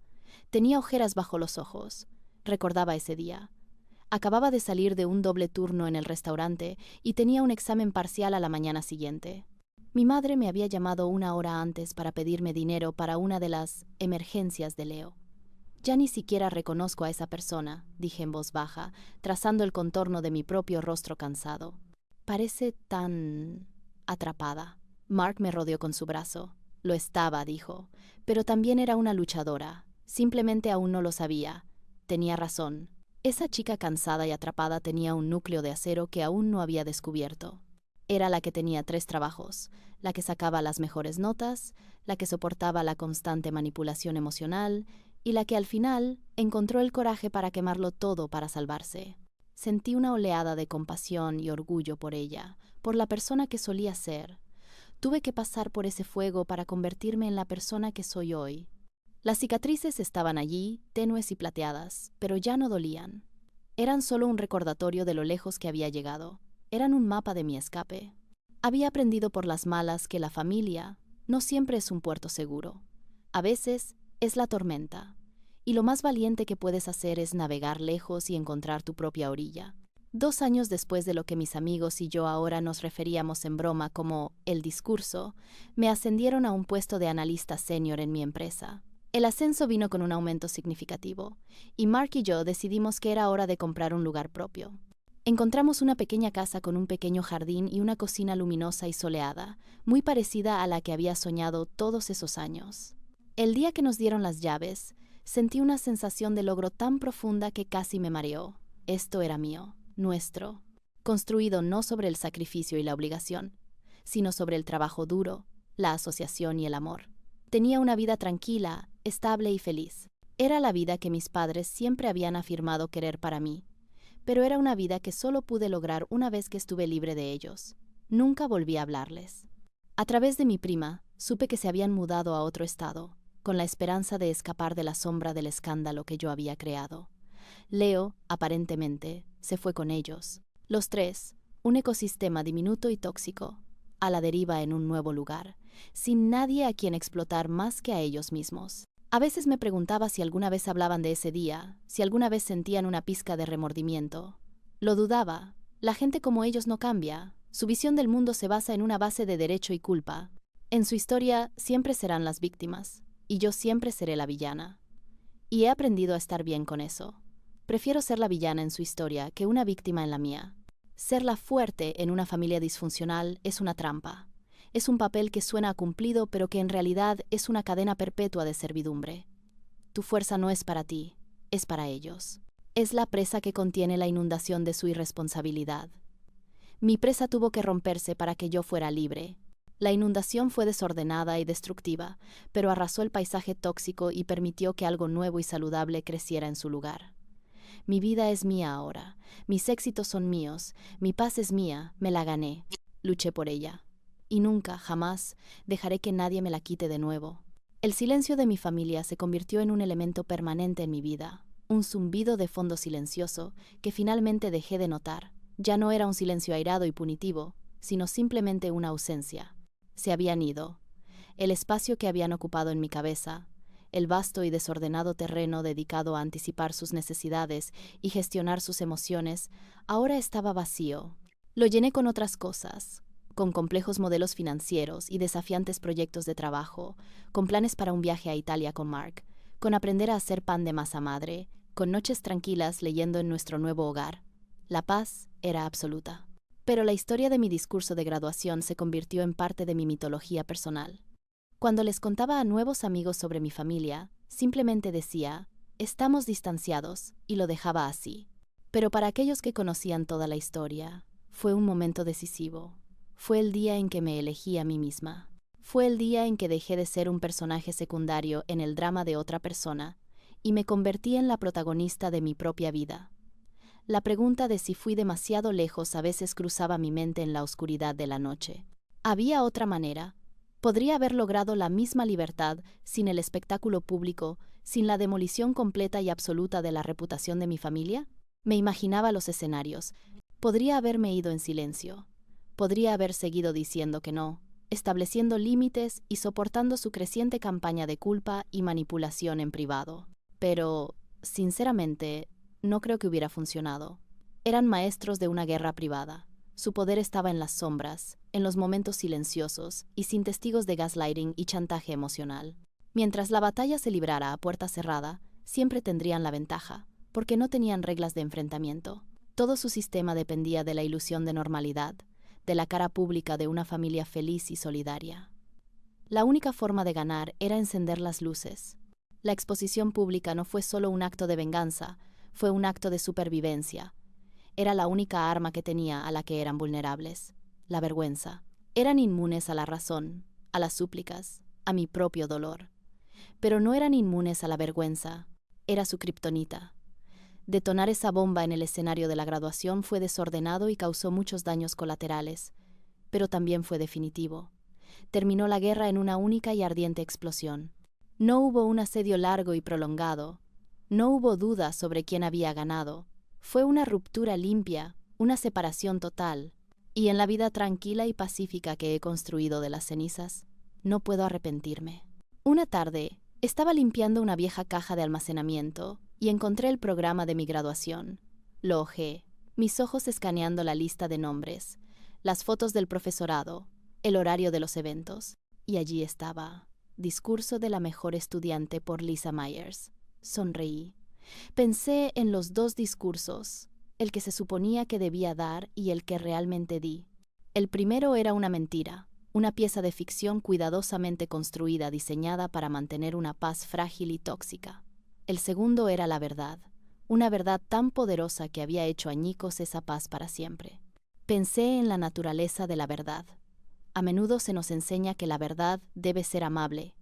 Tenía ojeras bajo los ojos. Recordaba ese día. Acababa de salir de un doble turno en el restaurante y tenía un examen parcial a la mañana siguiente. Mi madre me había llamado una hora antes para pedirme dinero para una de las emergencias de Leo. Ya ni siquiera reconozco a esa persona, dije en voz baja, trazando el contorno de mi propio rostro cansado. Parece tan atrapada. Mark me rodeó con su brazo. Lo estaba, dijo, pero también era una luchadora. Simplemente aún no lo sabía. Tenía razón. Esa chica cansada y atrapada tenía un núcleo de acero que aún no había descubierto. Era la que tenía 3 trabajos, la que sacaba las mejores notas, la que soportaba la constante manipulación emocional y la que al final encontró el coraje para quemarlo todo para salvarse. Sentí una oleada de compasión y orgullo por ella, por la persona que solía ser. Tuve que pasar por ese fuego para convertirme en la persona que soy hoy. Las cicatrices estaban allí, tenues y plateadas, pero ya no dolían. Eran solo un recordatorio de lo lejos que había llegado. Eran un mapa de mi escape. Había aprendido por las malas que la familia no siempre es un puerto seguro. A veces es la tormenta, y lo más valiente que puedes hacer es navegar lejos y encontrar tu propia orilla. 2 años después de lo que mis amigos y yo ahora nos referíamos en broma como el discurso, me ascendieron a un puesto de analista senior en mi empresa. El ascenso vino con un aumento significativo, y Mark y yo decidimos que era hora de comprar un lugar propio. Encontramos una pequeña casa con un pequeño jardín y una cocina luminosa y soleada, muy parecida a la que había soñado todos esos años. El día que nos dieron las llaves, sentí una sensación de logro tan profunda que casi me mareó. Esto era mío, nuestro, construido no sobre el sacrificio y la obligación, sino sobre el trabajo duro, la asociación y el amor. Tenía una vida tranquila, estable y feliz. Era la vida que mis padres siempre habían afirmado querer para mí, pero era una vida que solo pude lograr una vez que estuve libre de ellos. Nunca volví a hablarles. A través de mi prima, supe que se habían mudado a otro estado, con la esperanza de escapar de la sombra del escándalo que yo había creado. Leo, aparentemente, se fue con ellos. Los tres, un ecosistema diminuto y tóxico, a la deriva en un nuevo lugar, sin nadie a quien explotar más que a ellos mismos. A veces me preguntaba si alguna vez hablaban de ese día, si alguna vez sentían una pizca de remordimiento. Lo dudaba. La gente como ellos no cambia. Su visión del mundo se basa en una base de derecho y culpa. En su historia siempre serán las víctimas, y yo siempre seré la villana. Y he aprendido a estar bien con eso. Prefiero ser la villana en su historia que una víctima en la mía. Ser la fuerte en una familia disfuncional es una trampa. Es un papel que suena a cumplido, pero que en realidad es una cadena perpetua de servidumbre. Tu fuerza no es para ti, es para ellos. Es la presa que contiene la inundación de su irresponsabilidad. Mi presa tuvo que romperse para que yo fuera libre. La inundación fue desordenada y destructiva, pero arrasó el paisaje tóxico y permitió que algo nuevo y saludable creciera en su lugar. Mi vida es mía ahora, mis éxitos son míos, mi paz es mía, me la gané, luché por ella. Y nunca, jamás, dejaré que nadie me la quite de nuevo. El silencio de mi familia se convirtió en un elemento permanente en mi vida, un zumbido de fondo silencioso que finalmente dejé de notar. Ya no era un silencio airado y punitivo, sino simplemente una ausencia. Se habían ido. El espacio que habían ocupado en mi cabeza, el vasto y desordenado terreno dedicado a anticipar sus necesidades y gestionar sus emociones, ahora estaba vacío. Lo llené con otras cosas, con complejos modelos financieros y desafiantes proyectos de trabajo, con planes para un viaje a Italia con Mark, con aprender a hacer pan de masa madre, con noches tranquilas leyendo en nuestro nuevo hogar. La paz era absoluta. Pero la historia de mi discurso de graduación se convirtió en parte de mi mitología personal. Cuando les contaba a nuevos amigos sobre mi familia, simplemente decía, estamos distanciados, y lo dejaba así. Pero para aquellos que conocían toda la historia, fue un momento decisivo. Fue el día en que me elegí a mí misma. Fue el día en que dejé de ser un personaje secundario en el drama de otra persona y me convertí en la protagonista de mi propia vida. La pregunta de si fui demasiado lejos a veces cruzaba mi mente en la oscuridad de la noche. ¿Había otra manera? ¿Podría haber logrado la misma libertad sin el espectáculo público, sin la demolición completa y absoluta de la reputación de mi familia? Me imaginaba los escenarios. Podría haberme ido en silencio. Podría haber seguido diciendo que no, estableciendo límites y soportando su creciente campaña de culpa y manipulación en privado. Pero, sinceramente, no creo que hubiera funcionado. Eran maestros de una guerra privada. Su poder estaba en las sombras, en los momentos silenciosos y sin testigos de gaslighting y chantaje emocional. Mientras la batalla se librara a puerta cerrada, siempre tendrían la ventaja, porque no tenían reglas de enfrentamiento. Todo su sistema dependía de la ilusión de normalidad, de la cara pública de una familia feliz y solidaria. La única forma de ganar era encender las luces. La exposición pública no fue solo un acto de venganza, fue un acto de supervivencia. Era la única arma que tenía a la que eran vulnerables, la vergüenza. Eran inmunes a la razón, a las súplicas, a mi propio dolor. Pero no eran inmunes a la vergüenza, era su kriptonita. Detonar esa bomba en el escenario de la graduación fue desordenado y causó muchos daños colaterales, pero también fue definitivo. Terminó la guerra en una única y ardiente explosión. No hubo un asedio largo y prolongado. No hubo duda sobre quién había ganado. Fue una ruptura limpia, una separación total. Y en la vida tranquila y pacífica que he construido de las cenizas, no puedo arrepentirme. Una tarde, estaba limpiando una vieja caja de almacenamiento y encontré el programa de mi graduación. Lo hojeé. mis ojos escaneando la lista de nombres, las fotos del profesorado, el horario de los eventos. Y allí estaba, Discurso de la mejor estudiante por Lisa Myers. Sonreí. Pensé en los dos discursos, el que se suponía que debía dar y el que realmente di. El primero era una mentira, una pieza de ficción cuidadosamente construida, diseñada para mantener una paz frágil y tóxica. El segundo era la verdad, una verdad tan poderosa que había hecho añicos esa paz para siempre. Pensé en la naturaleza de la verdad. A menudo se nos enseña que la verdad debe ser amable,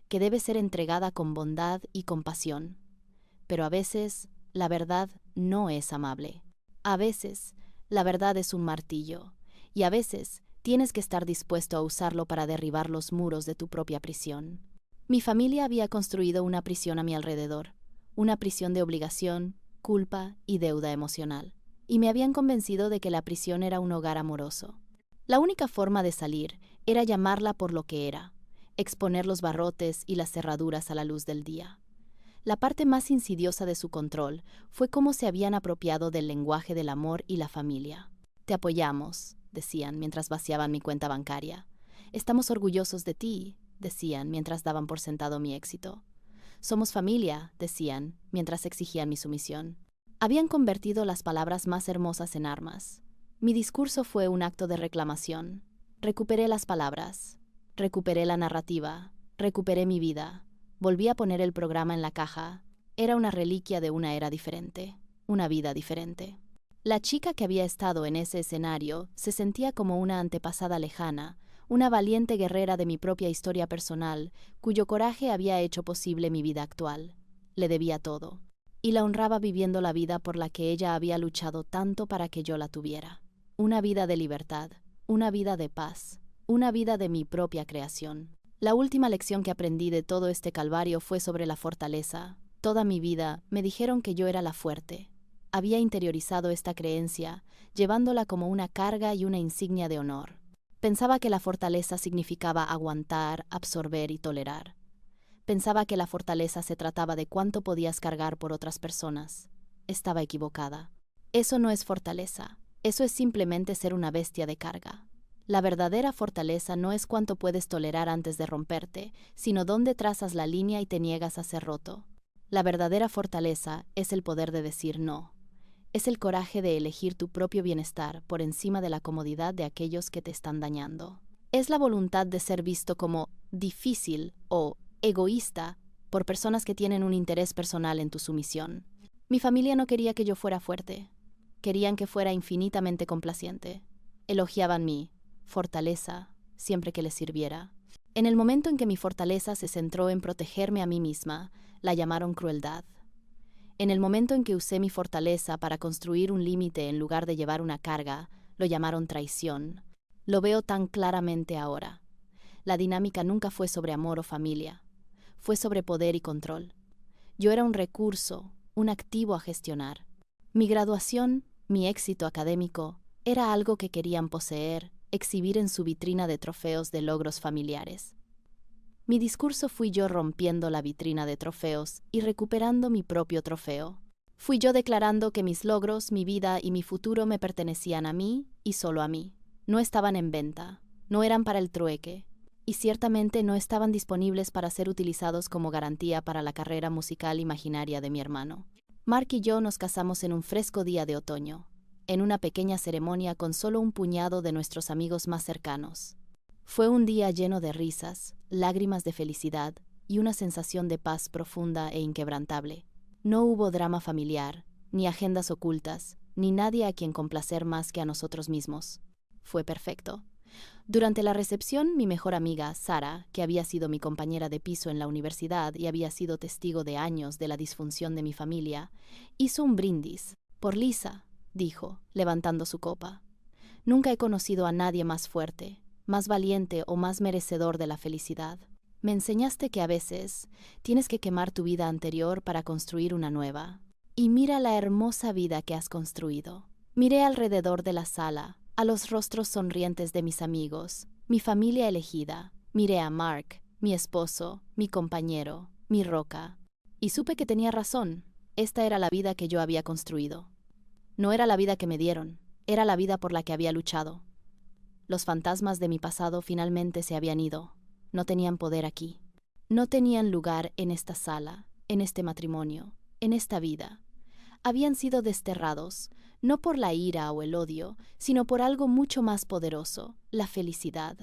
que debe ser entregada con bondad y compasión. Pero a veces, la verdad no es amable. A veces, la verdad es un martillo, y a veces tienes que estar dispuesto a usarlo para derribar los muros de tu propia prisión. Mi familia había construido una prisión a mi alrededor, una prisión de obligación, culpa y deuda emocional, y me habían convencido de que la prisión era un hogar amoroso. La única forma de salir era llamarla por lo que era, exponer los barrotes y las cerraduras a la luz del día. La parte más insidiosa de su control fue cómo se habían apropiado del lenguaje del amor y la familia. Te apoyamos, decían mientras vaciaban mi cuenta bancaria. Estamos orgullosos de ti, decían mientras daban por sentado mi éxito. Somos familia, decían mientras exigían mi sumisión. Habían convertido las palabras más hermosas en armas. Mi discurso fue un acto de reclamación. Recuperé las palabras, recuperé la narrativa, recuperé mi vida. Volví a poner el programa en la caja. Era una reliquia de una era diferente, una vida diferente. La chica que había estado en ese escenario se sentía como una antepasada lejana, una valiente guerrera de mi propia historia personal, cuyo coraje había hecho posible mi vida actual. Le debía todo, y la honraba viviendo la vida por la que ella había luchado tanto para que yo la tuviera. Una vida de libertad, una vida de paz, una vida de mi propia creación. La última lección que aprendí de todo este calvario fue sobre la fortaleza. Toda mi vida me dijeron que yo era la fuerte. Había interiorizado esta creencia, llevándola como una carga y una insignia de honor. Pensaba que la fortaleza significaba aguantar, absorber y tolerar. Pensaba que la fortaleza se trataba de cuánto podías cargar por otras personas. Estaba equivocada. Eso no es fortaleza. Eso es simplemente ser una bestia de carga. La verdadera fortaleza no es cuánto puedes tolerar antes de romperte, sino dónde trazas la línea y te niegas a ser roto. La verdadera fortaleza es el poder de decir no. Es el coraje de elegir tu propio bienestar por encima de la comodidad de aquellos que te están dañando. Es la voluntad de ser visto como difícil o egoísta por personas que tienen un interés personal en tu sumisión. Mi familia no quería que yo fuera fuerte. Querían que fuera infinitamente complaciente. Elogiaban mi fortaleza siempre que les sirviera. En el momento en que mi fortaleza se centró en protegerme a mí misma, la llamaron crueldad. En el momento en que usé mi fortaleza para construir un límite en lugar de llevar una carga, lo llamaron traición. Lo veo tan claramente ahora. La dinámica nunca fue sobre amor o familia. Fue sobre poder y control. Yo era un recurso, un activo a gestionar. Mi graduación, mi éxito académico, era algo que querían poseer, exhibir en su vitrina de trofeos de logros familiares. Mi discurso fui yo rompiendo la vitrina de trofeos y recuperando mi propio trofeo. Fui yo declarando que mis logros, mi vida y mi futuro me pertenecían a mí y solo a mí. No estaban en venta, no eran para el trueque, y ciertamente no estaban disponibles para ser utilizados como garantía para la carrera musical imaginaria de mi hermano. Mark y yo nos casamos en un fresco día de otoño, en una pequeña ceremonia con solo un puñado de nuestros amigos más cercanos. Fue un día lleno de risas, lágrimas de felicidad y una sensación de paz profunda e inquebrantable. No hubo drama familiar, ni agendas ocultas, ni nadie a quien complacer más que a nosotros mismos. Fue perfecto. Durante la recepción, mi mejor amiga, Sara, que había sido mi compañera de piso en la universidad y había sido testigo de años de la disfunción de mi familia, hizo un brindis. Por Lisa, dijo, levantando su copa. Nunca he conocido a nadie más fuerte, más valiente o más merecedor de la felicidad. Me enseñaste que a veces tienes que quemar tu vida anterior para construir una nueva. Y mira la hermosa vida que has construido. Miré alrededor de la sala, a los rostros sonrientes de mis amigos, mi familia elegida. Miré a Mark, mi esposo, mi compañero, mi roca. Y supe que tenía razón. Esta era la vida que yo había construido. No era la vida que me dieron, era la vida por la que había luchado. Los fantasmas de mi pasado finalmente se habían ido. No tenían poder aquí. No tenían lugar en esta sala, en este matrimonio, en esta vida. Habían sido desterrados, no por la ira o el odio, sino por algo mucho más poderoso, la felicidad.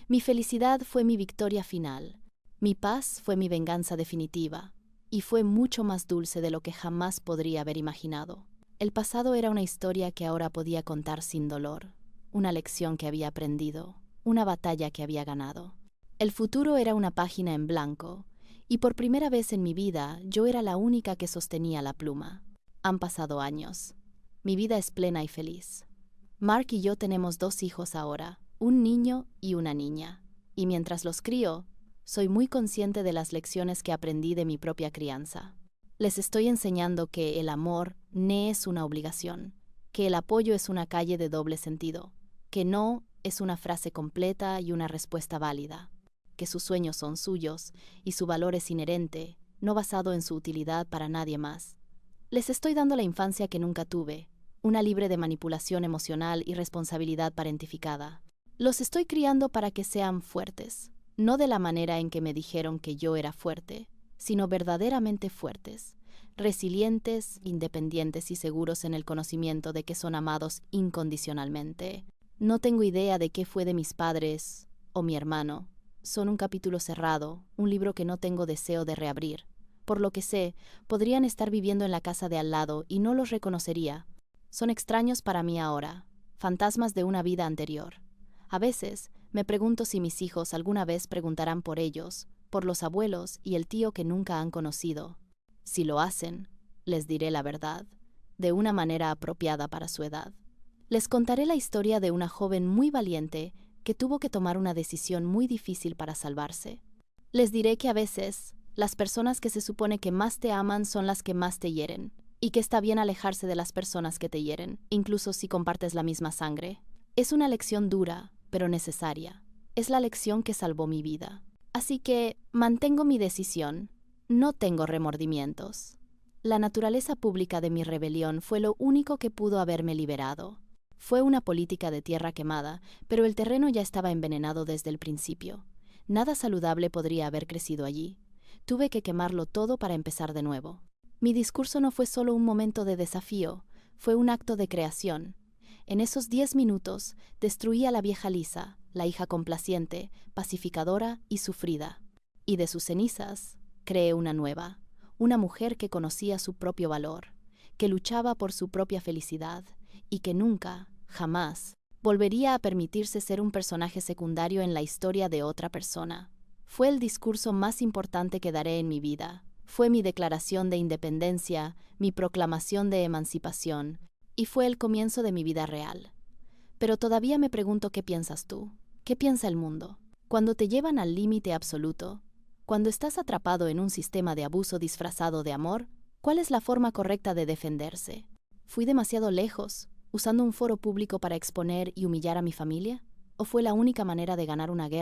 Mi felicidad fue mi victoria final. Mi paz fue mi venganza definitiva, y fue mucho más dulce de lo que jamás podría haber imaginado. El pasado era una historia que ahora podía contar sin dolor, una lección que había aprendido, una batalla que había ganado. El futuro era una página en blanco, y por primera vez en mi vida yo era la única que sostenía la pluma. Han pasado años. Mi vida es plena y feliz. Mark y yo tenemos 2 hijos ahora, un niño y una niña, y mientras los crío, soy muy consciente de las lecciones que aprendí de mi propia crianza. Les estoy enseñando que el amor no es una obligación, que el apoyo es una calle de doble sentido, que no es una frase completa y una respuesta válida, que sus sueños son suyos y su valor es inherente, no basado en su utilidad para nadie más. Les estoy dando la infancia que nunca tuve, una libre de manipulación emocional y responsabilidad parentificada. Los estoy criando para que sean fuertes, no de la manera en que me dijeron que yo era fuerte, sino verdaderamente fuertes, resilientes, independientes y seguros en el conocimiento de que son amados incondicionalmente. No tengo idea de qué fue de mis padres o mi hermano. Son un capítulo cerrado, un libro que no tengo deseo de reabrir. Por lo que sé, podrían estar viviendo en la casa de al lado y no los reconocería. Son extraños para mí ahora, fantasmas de una vida anterior. A veces, me pregunto si mis hijos alguna vez preguntarán por ellos, por los abuelos y el tío que nunca han conocido. Si lo hacen, les diré la verdad, de una manera apropiada para su edad. Les contaré la historia de una joven muy valiente que tuvo que tomar una decisión muy difícil para salvarse. Les diré que a veces, las personas que se supone que más te aman son las que más te hieren, y que está bien alejarse de las personas que te hieren, incluso si compartes la misma sangre. Es una lección dura, pero necesaria. Es la lección que salvó mi vida. Así que mantengo mi decisión. No tengo remordimientos. La naturaleza pública de mi rebelión fue lo único que pudo haberme liberado. Fue una política de tierra quemada, pero el terreno ya estaba envenenado desde el principio. Nada saludable podría haber crecido allí. Tuve que quemarlo todo para empezar de nuevo. Mi discurso no fue solo un momento de desafío, fue un acto de creación. En esos 10 minutos destruí a la vieja Lisa, la hija complaciente, pacificadora y sufrida. Y de sus cenizas creé una nueva, una mujer que conocía su propio valor, que luchaba por su propia felicidad y que nunca, jamás, volvería a permitirse ser un personaje secundario en la historia de otra persona. Fue el discurso más importante que daré en mi vida. Fue mi declaración de independencia, mi proclamación de emancipación, y fue el comienzo de mi vida real. Pero todavía me pregunto qué piensas tú, qué piensa el mundo. Cuando te llevan al límite absoluto, cuando estás atrapado en un sistema de abuso disfrazado de amor, ¿cuál es la forma correcta de defenderse? ¿Fui demasiado lejos, usando un foro público para exponer y humillar a mi familia? ¿O fue la única manera de ganar una guerra